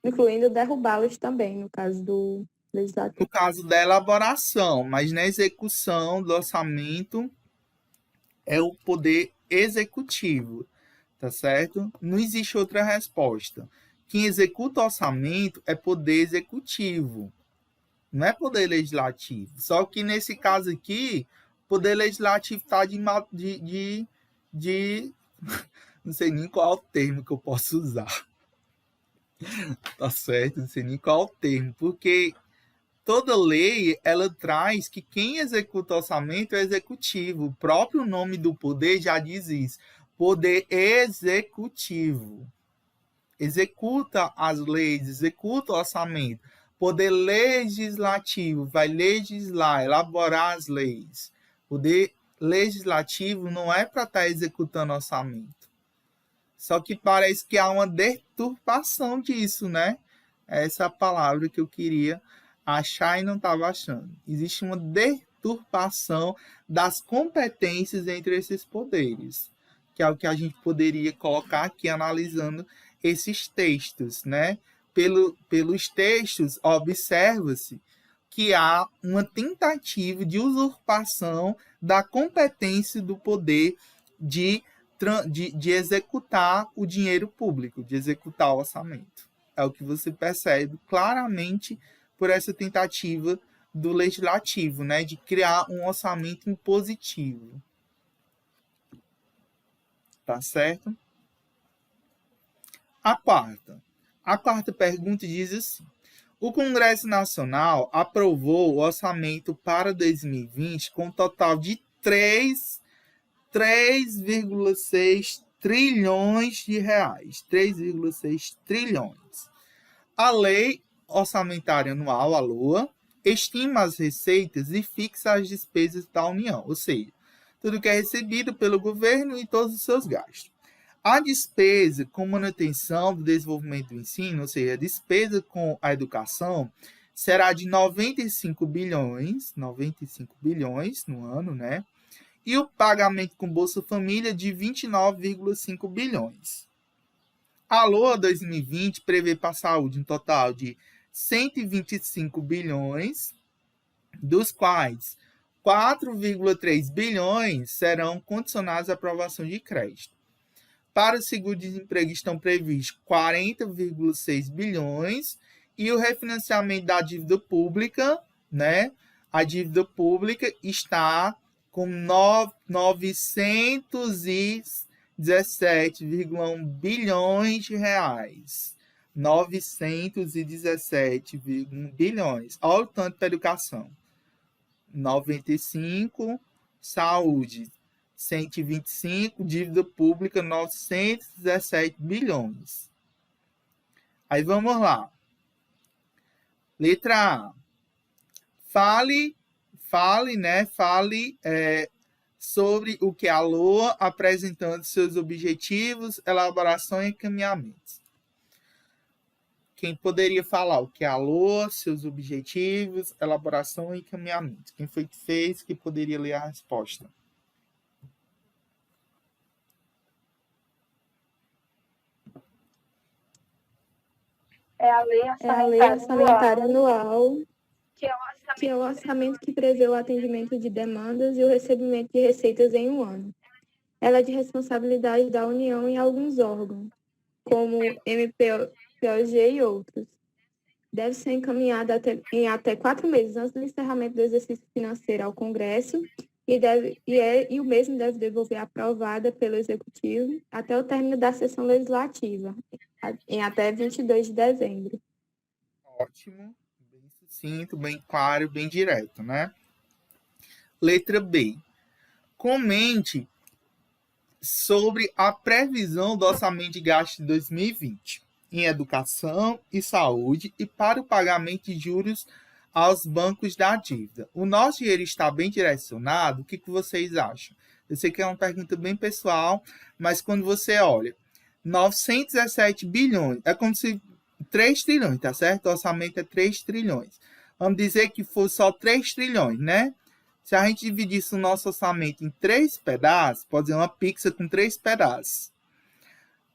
incluindo derrubá-los também, no caso do legislativo. No caso da elaboração, mas na execução do orçamento é o Poder Executivo, tá certo? Não existe outra resposta. Quem executa o orçamento é Poder Executivo, não é Poder Legislativo. Só que nesse caso aqui, o Poder Legislativo está de não sei nem qual é o termo que eu posso usar. Tá certo? Não sei nem qual é o termo, porque toda lei, ela traz que quem executa o orçamento é o executivo. O próprio nome do poder já diz isso. Poder executivo. Executa as leis, executa o orçamento. Poder legislativo vai legislar, elaborar as leis. Poder legislativo não é para estar executando orçamento. Só que parece que há uma deturpação disso, né? Essa é a palavra que eu queria achar e não estava achando. Existe uma deturpação das competências entre esses poderes, que é o que a gente poderia colocar aqui analisando esses textos, né? Pelos textos, observa-se que há uma tentativa de usurpação da competência do poder de executar o dinheiro público, de executar o orçamento. É o que você percebe claramente por essa tentativa do legislativo, né, de criar um orçamento impositivo. Tá certo? A quarta pergunta diz assim: o Congresso Nacional aprovou o orçamento para 2020 com um total de 3,6 trilhões de reais. 3,6 trilhões. A Lei Orçamentária Anual, a LOA, estima as receitas e fixa as despesas da União, ou seja, tudo que é recebido pelo governo e todos os seus gastos. A despesa com manutenção do desenvolvimento do ensino, ou seja, a despesa com a educação, será de 95 bilhões no ano, né? E o pagamento com Bolsa Família de 29,5 bilhões. A LOA 2020 prevê para a saúde um total de 125 bilhões, dos quais 4,3 bilhões serão condicionados à aprovação de crédito. Para o seguro-desemprego estão previstos 40,6 bilhões e o refinanciamento da dívida pública, né? A dívida pública está com 917,1 bilhões de reais. 917,1 bilhões. Olha o tanto para educação. 95, saúde, 125, dívida pública, 917 bilhões. Aí vamos lá. Letra A. Fale sobre o que é a LOA, apresentando seus objetivos, elaboração e encaminhamentos. Quem poderia falar o que é a LOA, seus objetivos, elaboração e encaminhamentos? Quem foi que fez, que poderia ler a resposta? É a Lei Orçamentária Anual, que é o orçamento que prevê o atendimento de demandas e o recebimento de receitas em um ano. Ela é de responsabilidade da União em alguns órgãos, como MPOG e outros. Deve ser encaminhada em até 4 meses antes do encerramento do exercício financeiro ao Congresso e o mesmo deve devolver aprovada pelo Executivo até o término da sessão legislativa, em até 22 de dezembro. Ótimo, bem sucinto, bem claro, bem direto, né? Letra B. Comente sobre a previsão do orçamento de gasto de 2020 em educação e saúde e para o pagamento de juros aos bancos da dívida. O nosso dinheiro está bem direcionado? O que vocês acham? Eu sei que é uma pergunta bem pessoal, mas quando você olha 917 bilhões, é como se 3 trilhões, tá certo? O orçamento é 3 trilhões. Vamos dizer que for só 3 trilhões, né? Se a gente dividisse o nosso orçamento em 3 pedaços, pode ser uma pizza com 3 pedaços.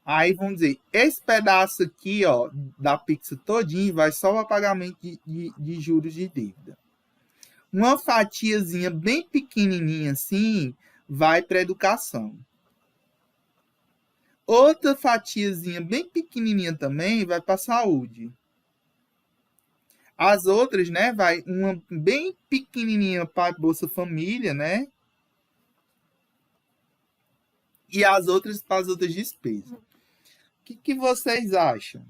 Aí vamos dizer, esse pedaço aqui, ó, da pizza todinho vai só para pagamento de juros de dívida. Uma fatiazinha bem pequenininha assim vai para educação. Outra fatiazinha bem pequenininha também vai para saúde. As outras, né, vai uma bem pequenininha para Bolsa Família, né? E as outras para as outras despesas. O que vocês acham?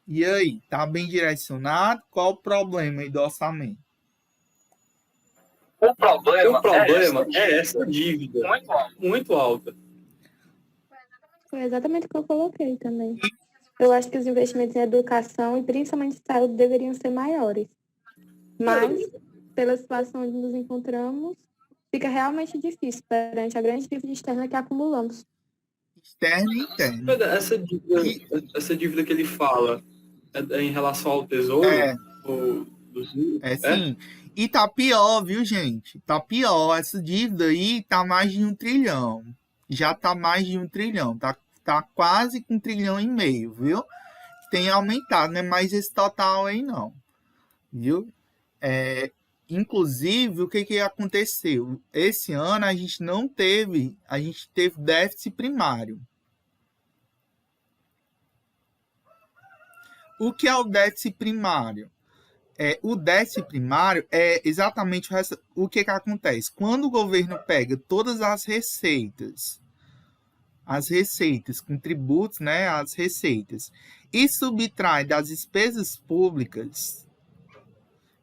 E aí, tá bem direcionado? Qual o problema aí do orçamento? O problema é essa dívida muito alta. Foi exatamente o que eu coloquei também. Eu acho que os investimentos em educação e principalmente em saúde deveriam ser maiores. Mas, pela situação onde nos encontramos, fica realmente difícil perante a grande dívida externa que acumulamos. Externa e interna. Essa dívida que ele fala é em relação ao tesouro? Sim. E tá pior, viu, gente? Tá pior. Essa dívida aí tá mais de 1 trilhão. Já tá mais de 1 trilhão. Tá quase com 1,5 trilhão, viu? Tem aumentado, não é mais esse total aí, não. Viu? Inclusive, o que aconteceu? Esse ano a gente teve déficit primário. o que é o déficit primário? O déficit primário é exatamente o que acontece. Quando o governo pega todas as receitas com tributos, né, as receitas, e subtrai das despesas públicas,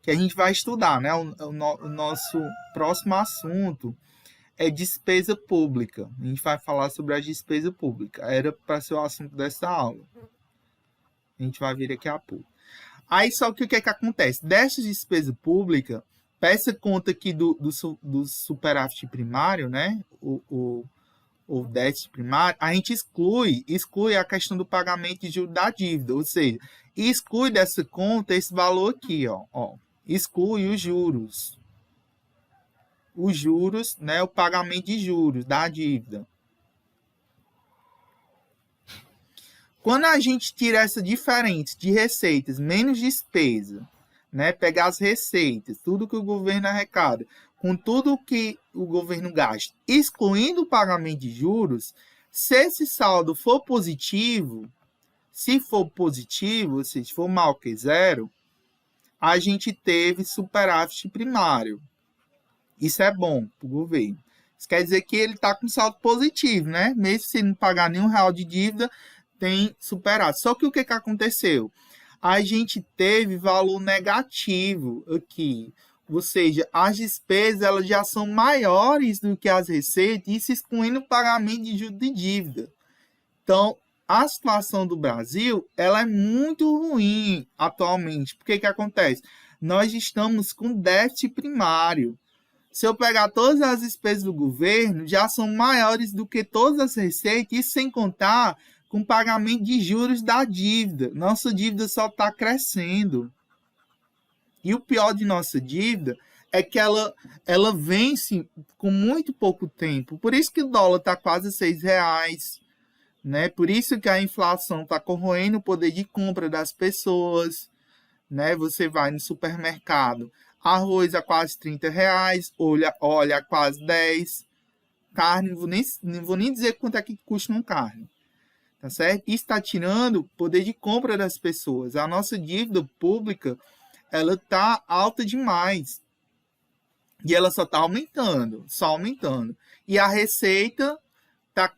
que a gente vai estudar, né, o nosso próximo assunto é despesa pública. A gente vai falar sobre a despesa pública. Era para ser o assunto dessa aula. A gente vai ver daqui a pouco. Aí, só que o que acontece? Dessa despesa pública, peça conta aqui do superávit primário, né? O déficit primário, a gente exclui a questão do pagamento de juros da dívida, ou seja, exclui dessa conta esse valor aqui, ó. Exclui os juros. Os juros, né? O pagamento de juros da dívida. Quando a gente tira essa diferença de receitas menos despesa, né, pegar as receitas, tudo que o governo arrecada, com tudo que o governo gasta, excluindo o pagamento de juros, se esse saldo for positivo, se for maior que zero, a gente teve superávit primário. Isso é bom para o governo. Isso quer dizer que ele está com saldo positivo, né? Mesmo se não pagar nenhum real de dívida, tem superávit. Só que o que aconteceu? A gente teve valor negativo aqui. Ou seja, as despesas elas já são maiores do que as receitas, isso excluindo o pagamento de juros de dívida. Então, a situação do Brasil ela é muito ruim atualmente. Por que acontece? Nós estamos com déficit primário. Se eu pegar todas as despesas do governo, já são maiores do que todas as receitas, isso sem contar com pagamento de juros da dívida. Nossa dívida só está crescendo. E o pior de nossa dívida é que ela vence com muito pouco tempo. Por isso que o dólar está quase R$6, né? Por isso que a inflação está corroendo o poder de compra das pessoas, né? Você vai no supermercado, arroz a quase R$30, óleo a quase 10, carne, não vou nem dizer quanto é que custa uma carne. Tá certo? Isso está tirando o poder de compra das pessoas. A nossa dívida pública, ela está alta demais. E ela só está aumentando, E a receita está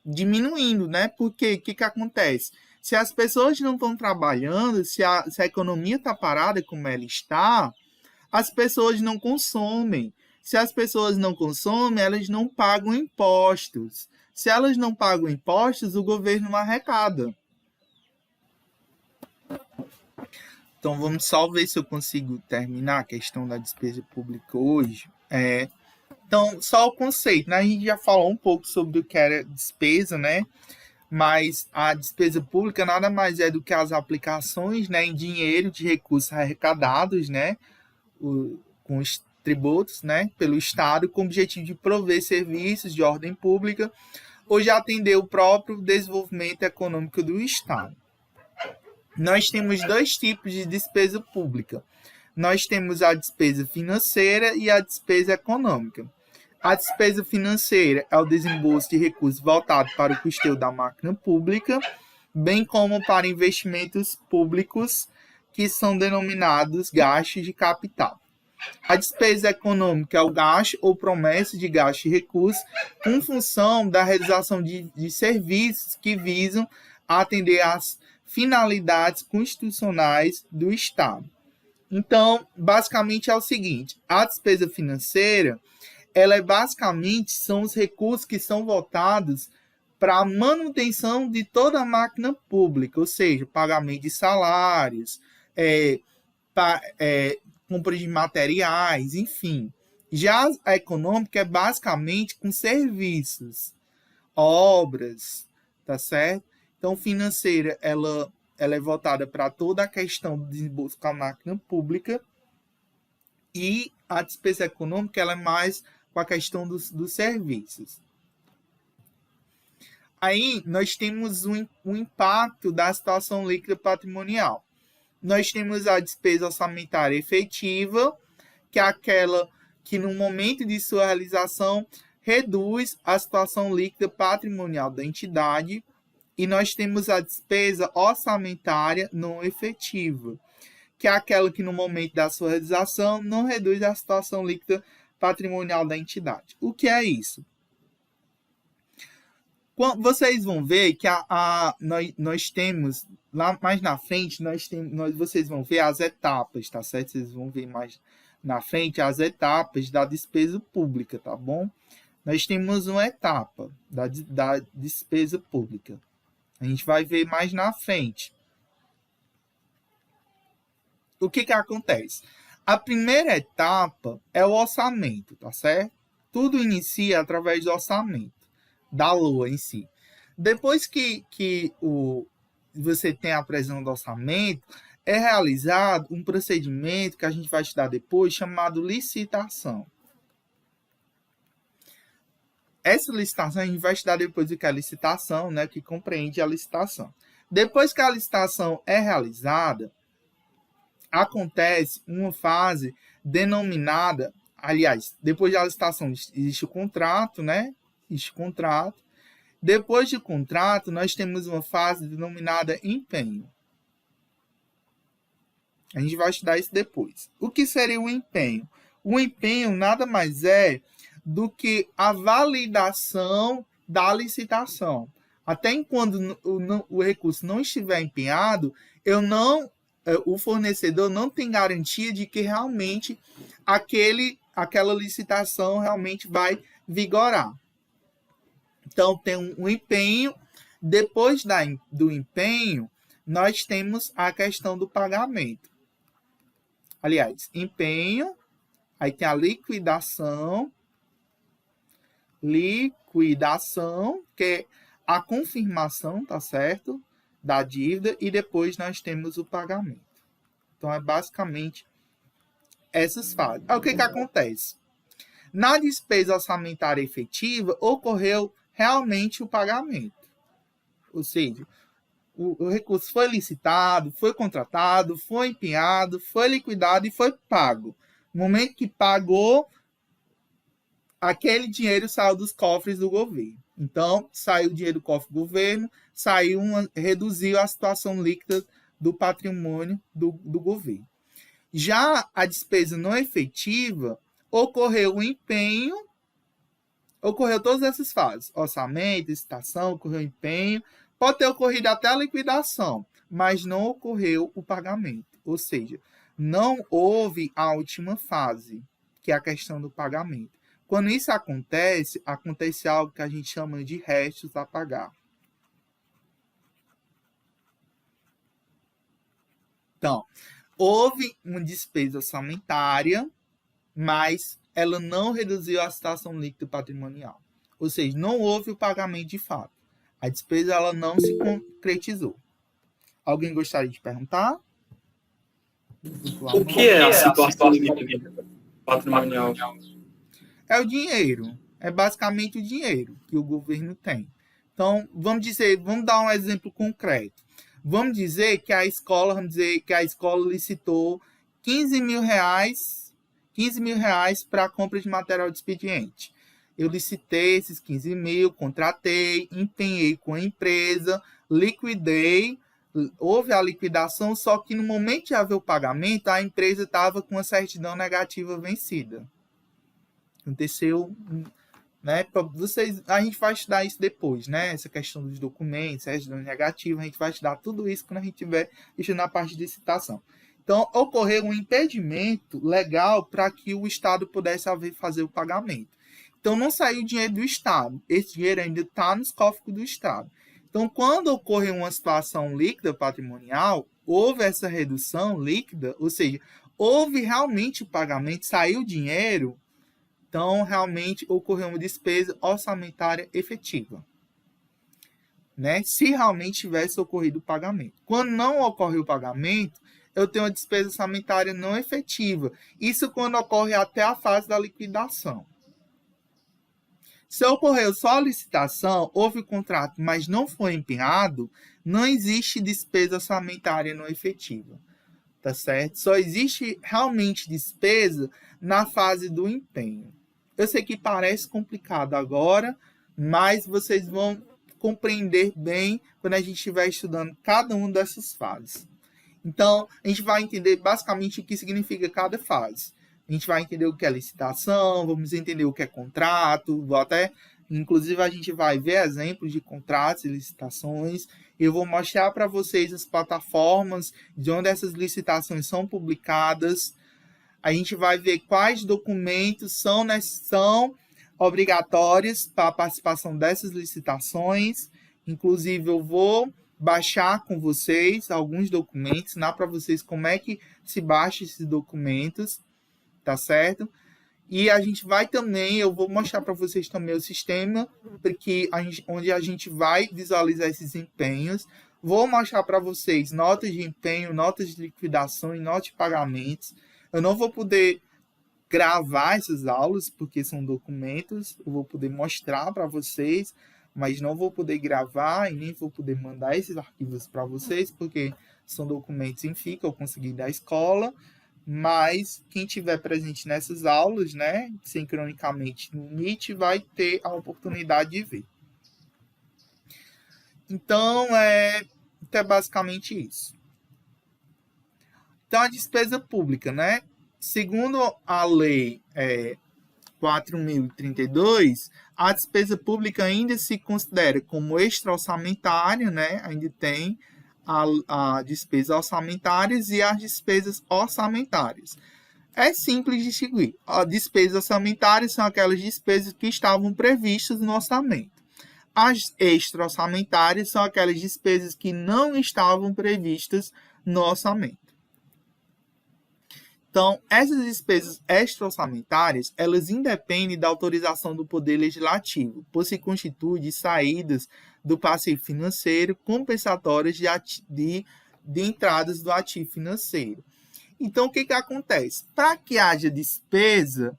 diminuindo, né? Porque o que acontece? Se as pessoas não estão trabalhando, se a economia está parada como ela está, as pessoas não consomem. Se as pessoas não consomem, elas não pagam impostos. Se elas não pagam impostos, o governo não arrecada. Então, vamos só ver se eu consigo terminar a questão da despesa pública hoje. Então, só o conceito, né? A gente já falou um pouco sobre o que era despesa, né? Mas a despesa pública nada mais é do que as aplicações, né, em dinheiro de recursos arrecadados, né? Com os tributos, né, pelo Estado, com o objetivo de prover serviços de ordem pública ou de atender o próprio desenvolvimento econômico do Estado. Nós temos dois tipos de despesa pública. Nós temos a despesa financeira e a despesa econômica. A despesa financeira é o desembolso de recursos voltados para o custeio da máquina pública, bem como para investimentos públicos, que são denominados gastos de capital. A despesa econômica é o gasto ou promessa de gasto de recursos em função da realização de serviços que visam atender às finalidades constitucionais do Estado. Então, basicamente é o seguinte, a despesa financeira, são os recursos que são voltados para a manutenção de toda a máquina pública, ou seja, pagamento de salários, compra de materiais, enfim. Já a econômica é basicamente com serviços, obras, tá certo? Então, financeira, ela é voltada para toda a questão do desembolso com a máquina pública e a despesa econômica ela é mais com a questão dos serviços. Aí, nós temos um impacto da situação líquida patrimonial. Nós temos a despesa orçamentária efetiva, que é aquela que, no momento de sua realização, reduz a situação líquida patrimonial da entidade, e nós temos a despesa orçamentária não efetiva, que é aquela que no momento da sua realização não reduz a situação líquida patrimonial da entidade. O que é isso? Vocês vão ver que nós temos, lá mais na frente, vocês vão ver as etapas, tá certo? Vocês vão ver mais na frente as etapas da despesa pública, tá bom? Nós temos uma etapa da despesa pública. A gente vai ver mais na frente. O que acontece? A primeira etapa é o orçamento, tá certo? Tudo inicia através do orçamento, da LOA em si. Depois que você tem a previsão do orçamento, é realizado um procedimento que a gente vai estudar depois, chamado licitação. Essa licitação, a gente vai estudar depois o que é a licitação, né, que compreende a licitação. Depois que a licitação é realizada, acontece uma fase denominada, aliás, depois da licitação existe o contrato, né? Existe o contrato. Depois do contrato, nós temos uma fase denominada empenho. A gente vai estudar isso depois. O que seria o empenho? O empenho nada mais é do que a validação da licitação. Até enquanto o recurso não estiver empenhado, o fornecedor não tem garantia de que realmente aquela licitação realmente vai vigorar. Então, tem um empenho. Depois do empenho, nós temos a questão do pagamento. Aliás, empenho, aí tem a liquidação, que é a confirmação, tá certo? Da dívida, e depois nós temos o pagamento. Então, é basicamente essas fases. Aí, o que acontece? Na despesa orçamentária efetiva, ocorreu realmente o pagamento. Ou seja, o recurso foi licitado, foi contratado, foi empenhado, foi liquidado e foi pago. No momento que pagou, aquele dinheiro saiu dos cofres do governo. Então, saiu o dinheiro do cofre do governo, reduziu a situação líquida do patrimônio do governo. Já a despesa não efetiva, ocorreu o empenho, ocorreu todas essas fases, orçamento, licitação, ocorreu o empenho, pode ter ocorrido até a liquidação, mas não ocorreu o pagamento. Ou seja, não houve a última fase, que é a questão do pagamento. Quando isso acontece algo que a gente chama de restos a pagar. Então, houve uma despesa orçamentária, mas ela não reduziu a situação líquida patrimonial. Ou seja, não houve o pagamento de fato. A despesa ela não se concretizou. Alguém gostaria de perguntar? O que é a situação líquida patrimonial? É o dinheiro. É basicamente o dinheiro que o governo tem. Então, vamos dar um exemplo concreto. Vamos dizer que a escola licitou 15 mil reais para a compra de material de expediente. Eu licitei esses 15 mil, contratei, empenhei com a empresa, liquidei, houve a liquidação, só que no momento de haver o pagamento, a empresa estava com a certidão negativa vencida. Aconteceu, né? A gente vai estudar isso depois, né? Essa questão dos documentos, certidão negativa, a gente vai estudar tudo isso quando a gente estiver estudando a parte de licitação. Então, ocorreu um impedimento legal para que o Estado pudesse fazer o pagamento. Então, não saiu dinheiro do Estado. Esse dinheiro ainda está nos cofres do Estado. Então, quando ocorreu uma situação líquida patrimonial, houve essa redução líquida, ou seja, houve realmente o pagamento, saiu o dinheiro, então, realmente, ocorreu uma despesa orçamentária efetiva. Né? Se realmente tivesse ocorrido o pagamento. Quando não ocorreu o pagamento, eu tenho uma despesa orçamentária não efetiva. Isso quando ocorre até a fase da liquidação. Se ocorreu só a licitação, houve o contrato, mas não foi empenhado, não existe despesa orçamentária não efetiva. Tá certo? Só existe realmente despesa na fase do empenho. Eu sei que parece complicado agora, mas vocês vão compreender bem quando a gente estiver estudando cada uma dessas fases. Então, a gente vai entender basicamente o que significa cada fase. A gente vai entender o que é licitação, vamos entender o que é contrato, inclusive a gente vai ver exemplos de contratos e licitações. Eu vou mostrar para vocês as plataformas de onde essas licitações são publicadas. A gente vai ver quais documentos são obrigatórios para a participação dessas licitações. Inclusive, eu vou baixar com vocês alguns documentos, ensinar para vocês como é que se baixa esses documentos, tá certo? E a gente vai também, eu vou mostrar para vocês também o sistema onde a gente vai visualizar esses empenhos. Vou mostrar para vocês notas de empenho, notas de liquidação e notas de pagamentos. Eu não vou poder gravar essas aulas, porque são documentos. Eu vou poder mostrar para vocês, mas não vou poder gravar e nem vou poder mandar esses arquivos para vocês, porque são documentos em FII que eu consegui da escola. Mas quem estiver presente nessas aulas, né, sincronicamente no Meet, vai ter a oportunidade de ver. Então, é basicamente isso. Então, a despesa pública, né? Segundo a Lei 4.032, a despesa pública ainda se considera como extra-orçamentária, né? Ainda tem a despesa orçamentárias e as despesas orçamentárias. É simples distinguir. As despesas orçamentárias são aquelas despesas que estavam previstas no orçamento. As extra-orçamentárias são aquelas despesas que não estavam previstas no orçamento. Então, essas despesas extra-orçamentárias, elas independem da autorização do Poder Legislativo, por se constituir de saídas do passivo financeiro compensatórias de entradas do ativo financeiro. Então, o que acontece? Para que haja despesa,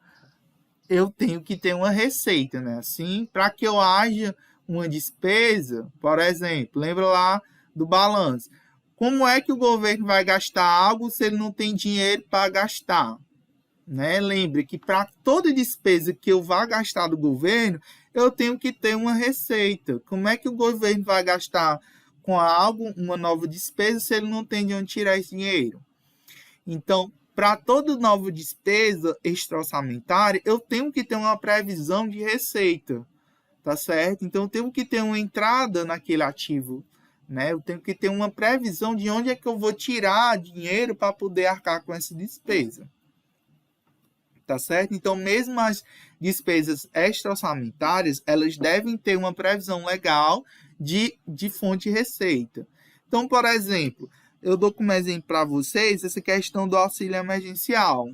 eu tenho que ter uma receita, né? Assim, para que eu haja uma despesa, por exemplo, lembra lá do balanço. Como é que o governo vai gastar algo se ele não tem dinheiro para gastar? Né? Lembre que para toda despesa que eu vá gastar do governo, eu tenho que ter uma receita. Como é que o governo vai gastar com algo, uma nova despesa, se ele não tem de onde tirar esse dinheiro? Então, para toda nova despesa extra-orçamentária, eu tenho que ter uma previsão de receita, tá certo? Então, eu tenho que ter uma entrada naquele ativo, né? Eu tenho que ter uma previsão de onde é que eu vou tirar dinheiro para poder arcar com essa despesa. Tá certo? Então, mesmo as despesas extra-orçamentárias, elas devem ter uma previsão legal de fonte de receita. Então, por exemplo, eu dou como exemplo para vocês essa questão do auxílio emergencial.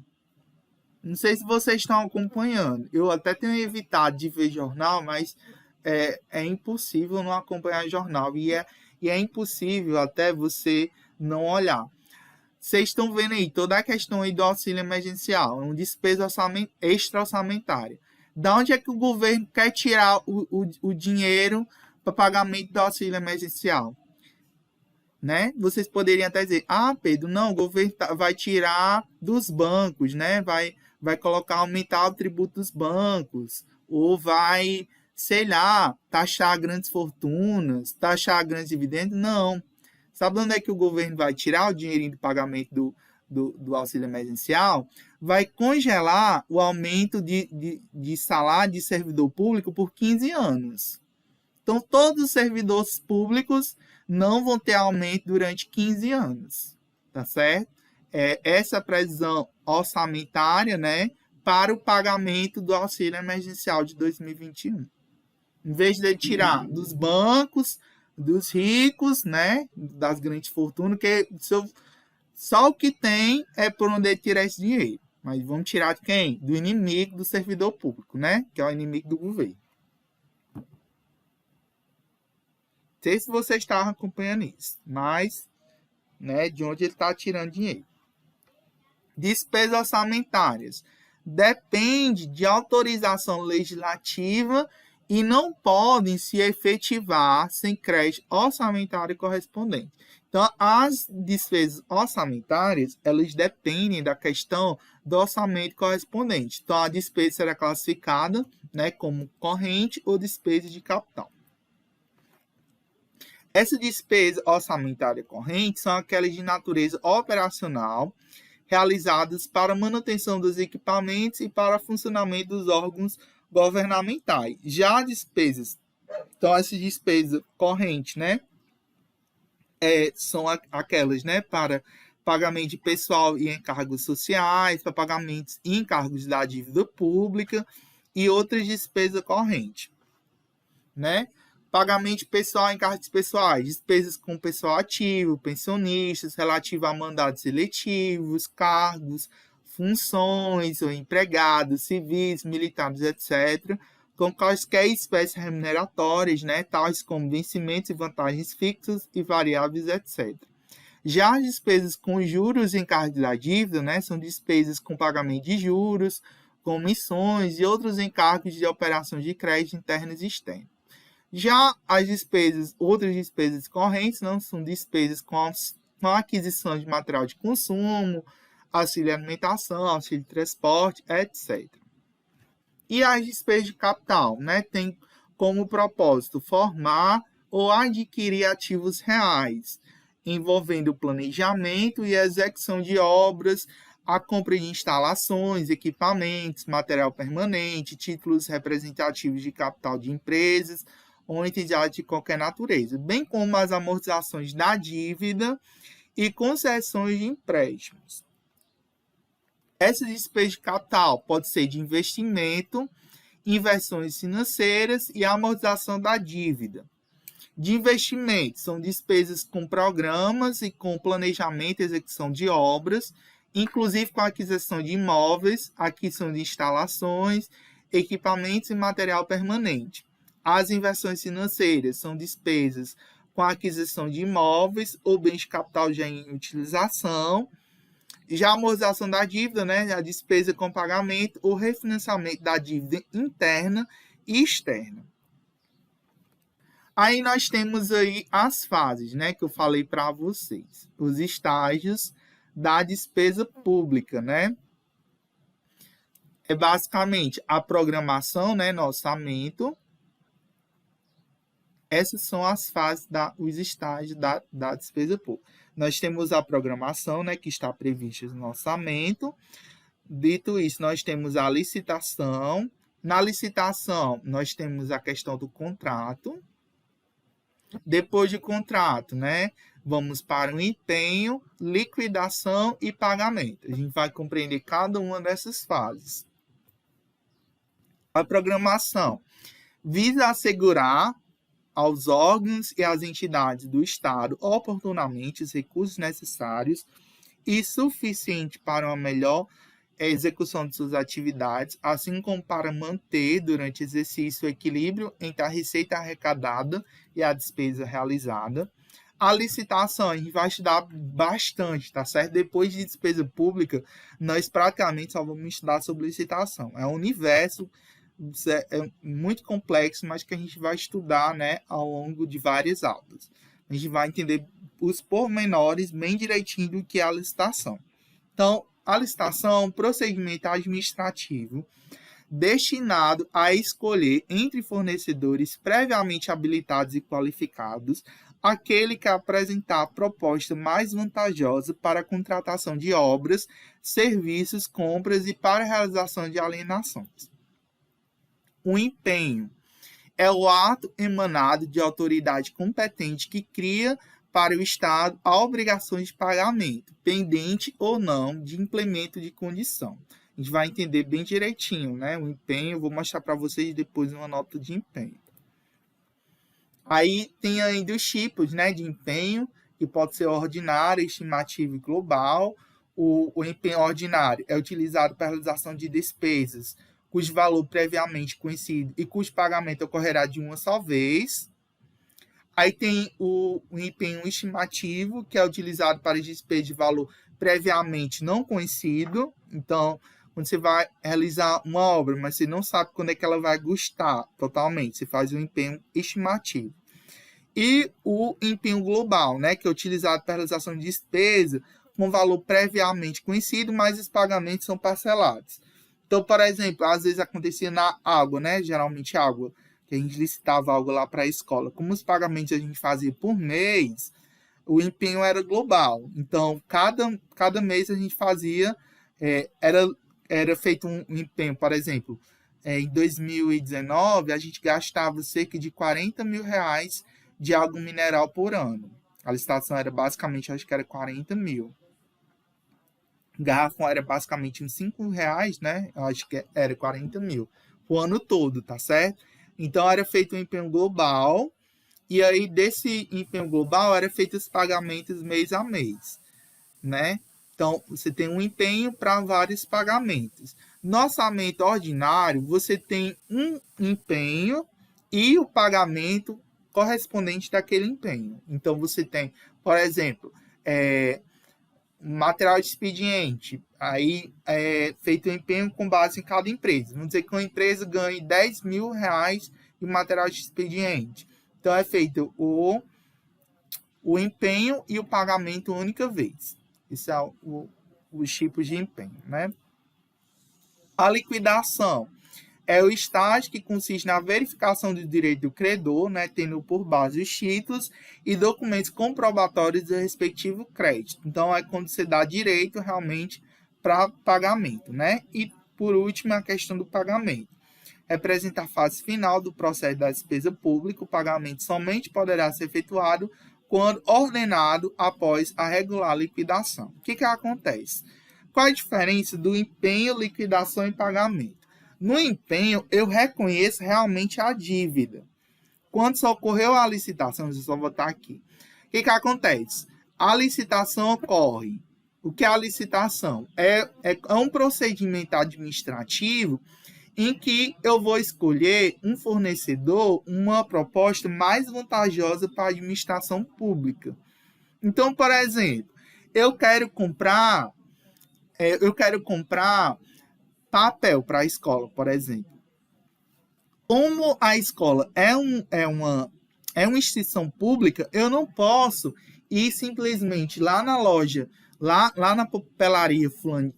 Não sei se vocês estão acompanhando. Eu até tenho evitado de ver jornal, mas é impossível não acompanhar jornal. E é impossível até você não olhar. Vocês estão vendo aí toda a questão aí do auxílio emergencial, uma despesa extra-orçamentária. Da onde é que o governo quer tirar o dinheiro para pagamento do auxílio emergencial? Né? Vocês poderiam até dizer, Pedro, não, o governo vai tirar dos bancos, né? Vai aumentar o tributo dos bancos, ou vai, sei lá, taxar grandes fortunas, taxar grandes dividendos. Não. Sabe onde é que o governo vai tirar o dinheirinho do pagamento do auxílio emergencial? Vai congelar o aumento de salário de servidor público por 15 anos. Então, todos os servidores públicos não vão ter aumento durante 15 anos. Tá certo? Essa previsão orçamentária, né, para o pagamento do auxílio emergencial de 2021. Em vez de tirar dos bancos, dos ricos, né, das grandes fortunas, que só o que tem é por onde tirar esse dinheiro. Mas vamos tirar de quem? Do inimigo do servidor público, né, que é o inimigo do governo. Não sei se você está acompanhando isso, mas, né, de onde ele está tirando dinheiro. Despesas orçamentárias. Depende de autorização legislativa e não podem se efetivar sem crédito orçamentário correspondente. Então, as despesas orçamentárias, elas dependem da questão do orçamento correspondente. Então, a despesa será classificada, né, como corrente ou despesa de capital. Essa despesa orçamentária corrente são aquelas de natureza operacional, realizadas para manutenção dos equipamentos e para funcionamento dos órgãos governamentais. Já despesas, então essas despesas correntes, né, são aquelas, né, para pagamento de pessoal e encargos sociais, para pagamentos e encargos da dívida pública e outras despesas correntes, né? Pagamento de pessoal e encargos pessoais, despesas com pessoal ativo, pensionistas, relativo a mandatos eletivos, cargos, funções ou empregados, civis, militares, etc., com quaisquer espécies remuneratórias, né, tais como vencimentos e vantagens fixas e variáveis, etc. Já as despesas com juros e encargos da dívida, né, são despesas com pagamento de juros, comissões e outros encargos de operações de crédito internas e externas. Já as despesas, outras despesas correntes, não são despesas com a aquisição de material de consumo, auxílio de alimentação, auxílio de transporte, etc. E as despesas de capital, né, tem como propósito formar ou adquirir ativos reais, envolvendo o planejamento e a execução de obras, a compra de instalações, equipamentos, material permanente, títulos representativos de capital de empresas ou entidades de qualquer natureza, bem como as amortizações da dívida e concessões de empréstimos. Essa despesa de capital pode ser de investimento, inversões financeiras e amortização da dívida. De investimento, são despesas com programas e com planejamento e execução de obras, inclusive com a aquisição de imóveis, aquisição de instalações, equipamentos e material permanente. As inversões financeiras são despesas com a aquisição de imóveis ou bens de capital já em utilização. Já a amortização da dívida, né, a despesa com pagamento ou refinanciamento da dívida interna e externa. Aí nós temos aí as fases, né, que eu falei para vocês, os estágios da despesa pública, né? É basicamente a programação, né, no orçamento. Essas são as fases, os estágios da despesa pública. Nós temos a programação, né, que está prevista no orçamento. Dito isso, nós temos a licitação. Na licitação, nós temos a questão do contrato. Depois de contrato, né, vamos para o empenho, liquidação e pagamento. A gente vai compreender cada uma dessas fases. A programação visa assegurar aos órgãos e às entidades do Estado oportunamente os recursos necessários e suficientes para uma melhor execução de suas atividades, assim como para manter durante o exercício o equilíbrio entre a receita arrecadada e a despesa realizada. A licitação, a gente vai estudar bastante, tá certo? Depois de despesa pública, nós praticamente só vamos estudar sobre licitação. É um universo muito complexo, mas que a gente vai estudar, né, ao longo de várias aulas. A gente vai entender os pormenores bem direitinho do que é a licitação. Então, a licitação é um procedimento administrativo destinado a escolher entre fornecedores previamente habilitados e qualificados aquele que apresentar a proposta mais vantajosa para a contratação de obras, serviços, compras e para a realização de alienações. O empenho é o ato emanado de autoridade competente que cria para o Estado a obrigação de pagamento, pendente ou não de implemento de condição. A gente vai entender bem direitinho, né? O empenho, eu vou mostrar para vocês depois uma nota de empenho. Aí tem ainda os tipos, né, de empenho, que pode ser ordinário, estimativo e global. O empenho ordinário é utilizado para a realização de despesas cujo valor previamente conhecido e cujo pagamento ocorrerá de uma só vez. Aí tem o empenho estimativo, que é utilizado para as despesas de valor previamente não conhecido. Então, quando você vai realizar uma obra, mas você não sabe quando é que ela vai custar totalmente, você faz um empenho estimativo. E o empenho global, né, que é utilizado para a realização de despesa com valor previamente conhecido, mas os pagamentos são parcelados. Então, por exemplo, às vezes acontecia na água, né, geralmente água, que a gente licitava algo lá para a escola, como os pagamentos a gente fazia por mês, o empenho era global. Então, cada mês a gente fazia, era feito um empenho, por exemplo, em 2019, a gente gastava cerca de R$40 mil de água mineral por ano. A licitação era basicamente, acho que era 40 mil. Garrafão era basicamente uns R$5, né? Eu acho que era 40 mil. O ano todo, tá certo? Então, era feito um empenho global. E aí, desse empenho global, era feito os pagamentos mês a mês, né? Então, você tem um empenho para vários pagamentos. No orçamento ordinário, você tem um empenho e o pagamento correspondente daquele empenho. Então, você tem, por exemplo, material de expediente. Aí é feito o empenho com base em cada empresa. Vamos dizer que uma empresa ganhe R$10 mil de material de expediente. Então, é feito o empenho e o pagamento única vez. Isso é os tipos de empenho, né? A liquidação é o estágio que consiste na verificação do direito do credor, né, tendo por base os títulos e documentos comprobatórios do respectivo crédito. Então, é quando você dá direito realmente para pagamento, né? E, por último, a questão do pagamento. Representa a fase final do processo da despesa pública. O pagamento somente poderá ser efetuado quando ordenado após a regular liquidação. O que acontece? Qual a diferença do empenho, liquidação e pagamento? No empenho, eu reconheço realmente a dívida. Quando só ocorreu a licitação, eu só vou botar aqui. O que acontece? A licitação ocorre. O que é a licitação? É um procedimento administrativo em que eu vou escolher um fornecedor, uma proposta mais vantajosa para a administração pública. Então, por exemplo, eu quero comprar papel para a escola, por exemplo. Como a escola é uma instituição pública, eu não posso ir simplesmente lá na loja, lá na papelaria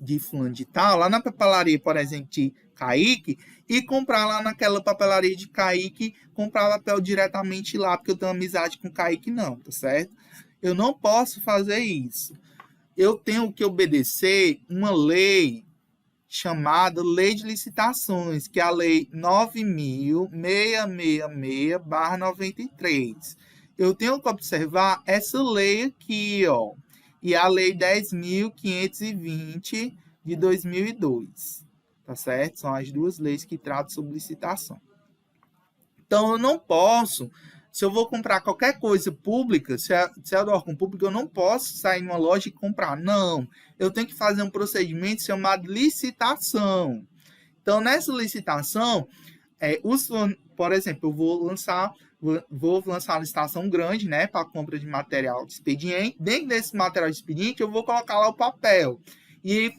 de fulano de tal, lá na papelaria, por exemplo, de Kaique, e comprar lá naquela papelaria de Kaique, comprar papel diretamente lá, porque eu tenho amizade com Kaique, não, tá certo? Eu não posso fazer isso. Eu tenho que obedecer uma lei chamada Lei de Licitações, que é a Lei 9.666/93. Eu tenho que observar essa lei aqui, ó, e a Lei 10.520 de 2002, tá certo? São as duas leis que tratam sobre licitação. Então, eu não posso, se eu vou comprar qualquer coisa pública, se é do órgão público, eu não posso sair numa loja e comprar. Não, eu tenho que fazer um procedimento chamado licitação. Então, nessa licitação, por exemplo, eu vou lançar uma licitação grande, né, para compra de material de expediente. Dentro desse material de expediente, eu vou colocar lá o papel. E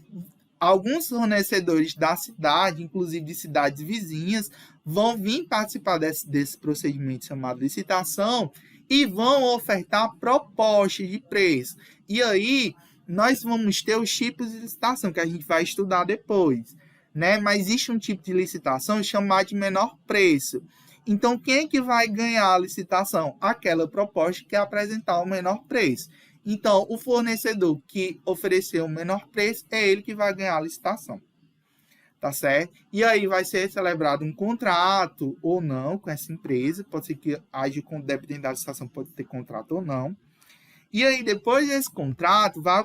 alguns fornecedores da cidade, inclusive de cidades vizinhas, vão vir participar desse procedimento chamado licitação e vão ofertar propostas de preço. E aí, nós vamos ter os tipos de licitação, que a gente vai estudar depois, né? Mas existe um tipo de licitação chamado de menor preço. Então, quem é que vai ganhar a licitação? Aquela proposta que apresentar o menor preço. Então, o fornecedor que ofereceu o menor preço é ele que vai ganhar a licitação. Tá certo? E aí vai ser celebrado um contrato ou não com essa empresa. Pode ser que haja, dependendo da licitação, pode ter contrato ou não. E aí, depois desse contrato, vai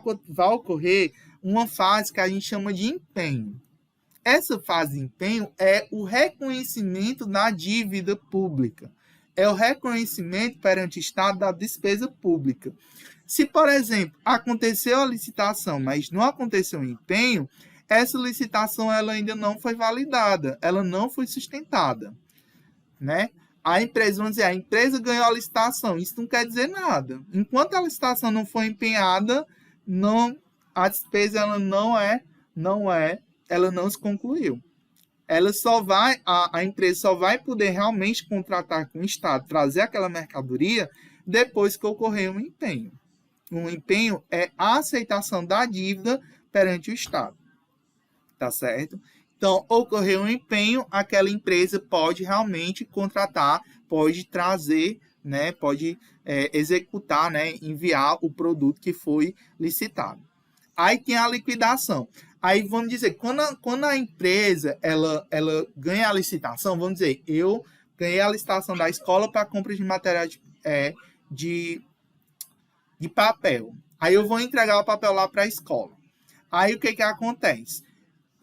ocorrer uma fase que a gente chama de empenho. Essa fase de empenho é o reconhecimento da dívida pública. É o reconhecimento perante o Estado da despesa pública. Se, por exemplo, aconteceu a licitação, mas não aconteceu o empenho, essa licitação ela ainda não foi validada, ela não foi sustentada, né? A empresa, vamos dizer, a empresa ganhou a licitação, isso não quer dizer nada. Enquanto a licitação não foi empenhada, a despesa ela não se concluiu. A empresa só vai poder realmente contratar com o Estado, trazer aquela mercadoria depois que ocorrer um empenho. Um empenho é a aceitação da dívida perante o Estado. Tá certo? Então, ocorreu um empenho, aquela empresa pode realmente contratar, pode trazer, né, pode executar, né, enviar o produto que foi licitado. Aí tem a liquidação. Aí vamos dizer, quando a empresa ela ganha a licitação, vamos dizer, eu ganhei a licitação da escola para compra de material de papel. Aí eu vou entregar o papel lá para a escola. Aí o que acontece?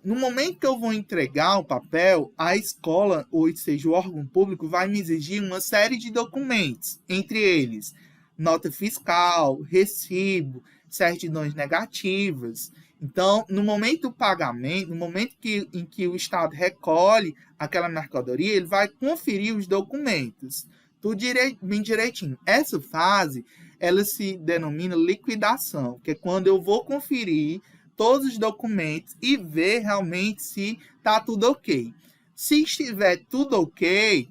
No momento que eu vou entregar o papel, a escola, ou seja, o órgão público, vai me exigir uma série de documentos, entre eles nota fiscal, recibo, certidões negativas. Então, no momento do pagamento, no momento em que o Estado recolhe aquela mercadoria, ele vai conferir os documentos, tudo bem direitinho. Essa fase, ela se denomina liquidação, que é quando eu vou conferir todos os documentos e ver realmente se está tudo ok. Se estiver tudo ok,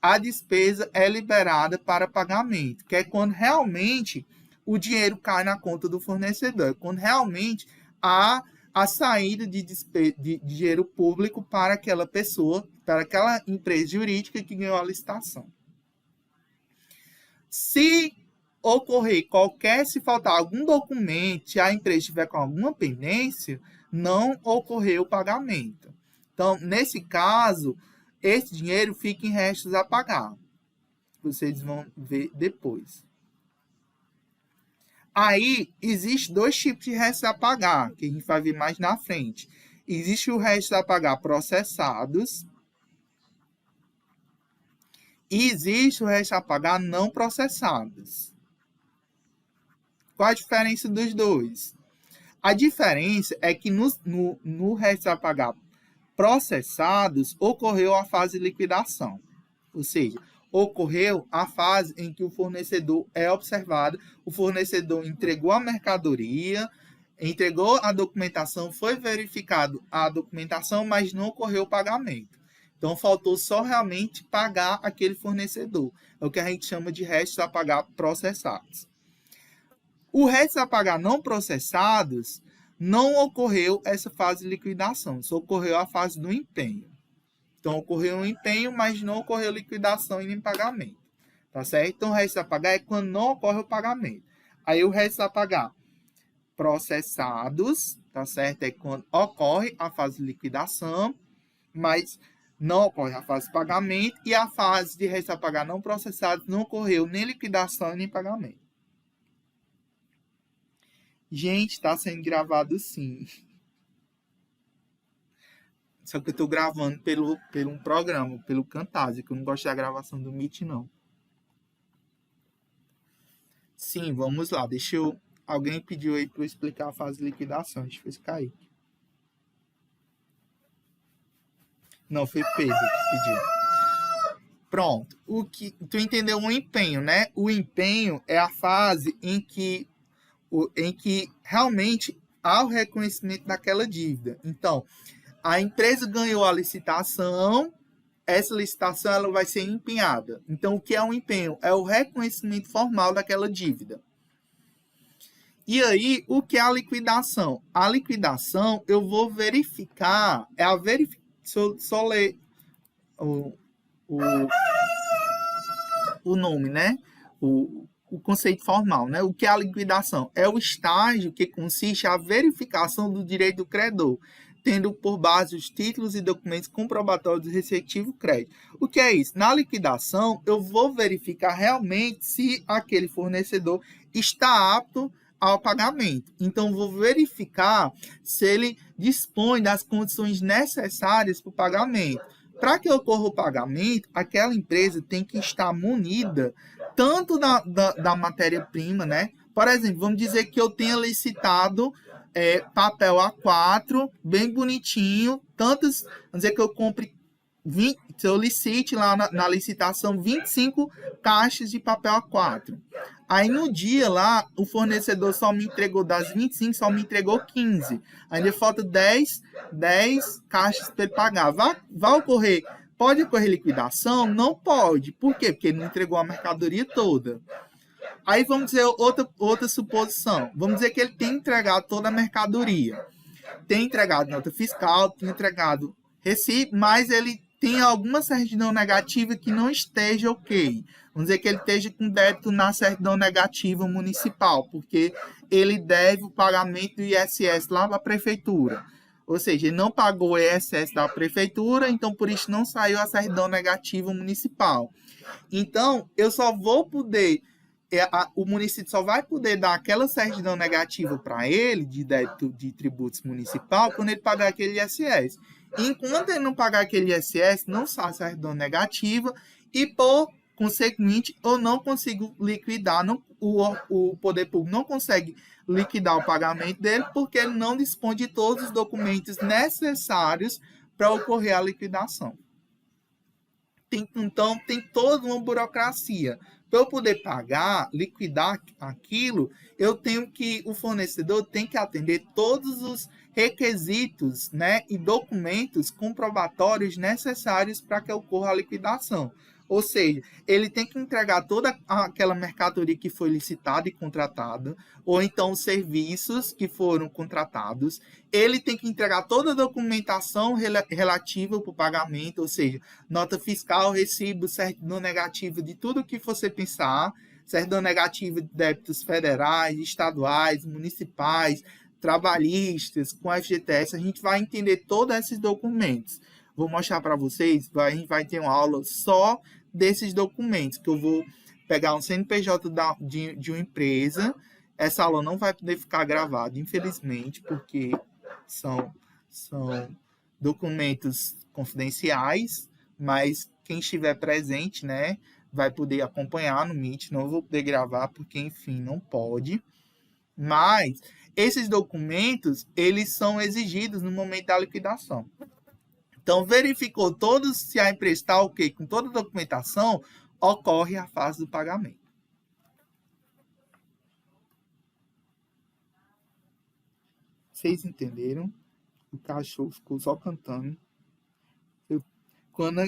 a despesa é liberada para pagamento, que é quando realmente o dinheiro cai na conta do fornecedor, quando realmente há a saída de dinheiro público para aquela pessoa, para aquela empresa jurídica que ganhou a licitação. Se faltar algum documento, se a empresa estiver com alguma pendência, não ocorreu o pagamento. Então, nesse caso, esse dinheiro fica em restos a pagar. Vocês vão ver depois. Aí, existe dois tipos de restos a pagar, que a gente vai ver mais na frente. Existe o resto a pagar processados e existe o resto a pagar não processados. Qual a diferença dos dois? A diferença é que no resto a pagar processados ocorreu a fase de liquidação. Ou seja, ocorreu a fase em que o fornecedor é observado, o fornecedor entregou a mercadoria, entregou a documentação, foi verificado a documentação, mas não ocorreu o pagamento. Então, faltou só realmente pagar aquele fornecedor. É o que a gente chama de restos a pagar processados. O resto a pagar não processados, não ocorreu essa fase de liquidação, só ocorreu a fase do empenho. Então, ocorreu um empenho, mas não ocorreu liquidação e nem pagamento. Tá certo? Então, o resto a pagar é quando não ocorre o pagamento. Aí, o resto a pagar processados, tá certo? É quando ocorre a fase de liquidação, mas não ocorre a fase de pagamento. E a fase de resto a pagar não processados não ocorreu nem liquidação nem pagamento. Gente, está sendo gravado sim. Só que eu estou gravando pelo um programa, pelo Camtasia, que eu não gosto da gravação do Meet, não. Sim, vamos lá. Alguém pediu aí para eu explicar a fase de liquidação. Deixa eu ver se cair. Não, foi Pedro que pediu. Pronto. Tu entendeu o empenho, né? O empenho é a fase em que realmente há o reconhecimento daquela dívida. Então, a empresa ganhou a licitação, essa licitação ela vai ser empenhada. Então, o que é um empenho? É o reconhecimento formal daquela dívida. E aí, o que é a liquidação? A liquidação, eu vou verificar, deixa eu só ler o nome, né? O conceito formal, né? O que é a liquidação? É o estágio que consiste a verificação do direito do credor, tendo por base os títulos e documentos comprobatórios do respectivo crédito. O que é isso? Na liquidação, eu vou verificar realmente se aquele fornecedor está apto ao pagamento. Então, vou verificar se ele dispõe das condições necessárias para o pagamento. Para que ocorra o pagamento, aquela empresa tem que estar munida tanto da matéria-prima, né? Por exemplo, vamos dizer que eu tenha licitado papel A4, bem bonitinho, vamos dizer que eu compre se eu licite lá na licitação 25 caixas de papel A4. Aí no dia lá, o fornecedor só me entregou das 25, só me entregou 15. Ainda falta 10 caixas para ele pagar. Pode ocorrer liquidação? Não pode. Por quê? Porque ele não entregou a mercadoria toda. Aí vamos dizer outra suposição. Vamos dizer que ele tem entregado toda a mercadoria. Tem entregado nota fiscal, tem entregado mas ele tem alguma certidão negativa que não esteja ok. Vamos dizer que ele esteja com débito na certidão negativa municipal, porque ele deve o pagamento do ISS lá para a prefeitura. Ou seja, ele não pagou o ISS da prefeitura, então por isso não saiu a certidão negativa municipal. Então, eu só vou poder, o município só vai poder dar aquela certidão negativa para ele, de débito de tributos municipal, quando ele pagar aquele ISS. Enquanto ele não pagar aquele ISS, não sai a certidão negativa e, por consequente, eu não consigo liquidar, o poder público não consegue liquidar o pagamento dele porque ele não dispõe de todos os documentos necessários para ocorrer a liquidação. Então, tem toda uma burocracia. Para eu poder pagar, liquidar aquilo, o fornecedor tem que atender todos os requisitos, né, e documentos comprobatórios necessários para que ocorra a liquidação. Ou seja, ele tem que entregar toda aquela mercadoria que foi licitada e contratada, ou então os serviços que foram contratados. Ele tem que entregar toda a documentação relativa para o pagamento, ou seja, nota fiscal, recibo, certidão negativa de tudo que você pensar, certidão negativa de débitos federais, estaduais, municipais, trabalhistas, com FGTS. A gente vai entender todos esses documentos. Vou mostrar para vocês, a gente vai ter uma aula só desses documentos, que eu vou pegar um CNPJ de uma empresa. Essa aula não vai poder ficar gravada, infelizmente, porque são documentos confidenciais, mas quem estiver presente, né, vai poder acompanhar no Meet. Não vou poder gravar, porque, enfim, não pode. Mas esses documentos, eles são exigidos no momento da liquidação. Então, verificou todos, se a empresa está ok com toda a documentação, ocorre a fase do pagamento. Vocês entenderam? O cachorro ficou só cantando. Quando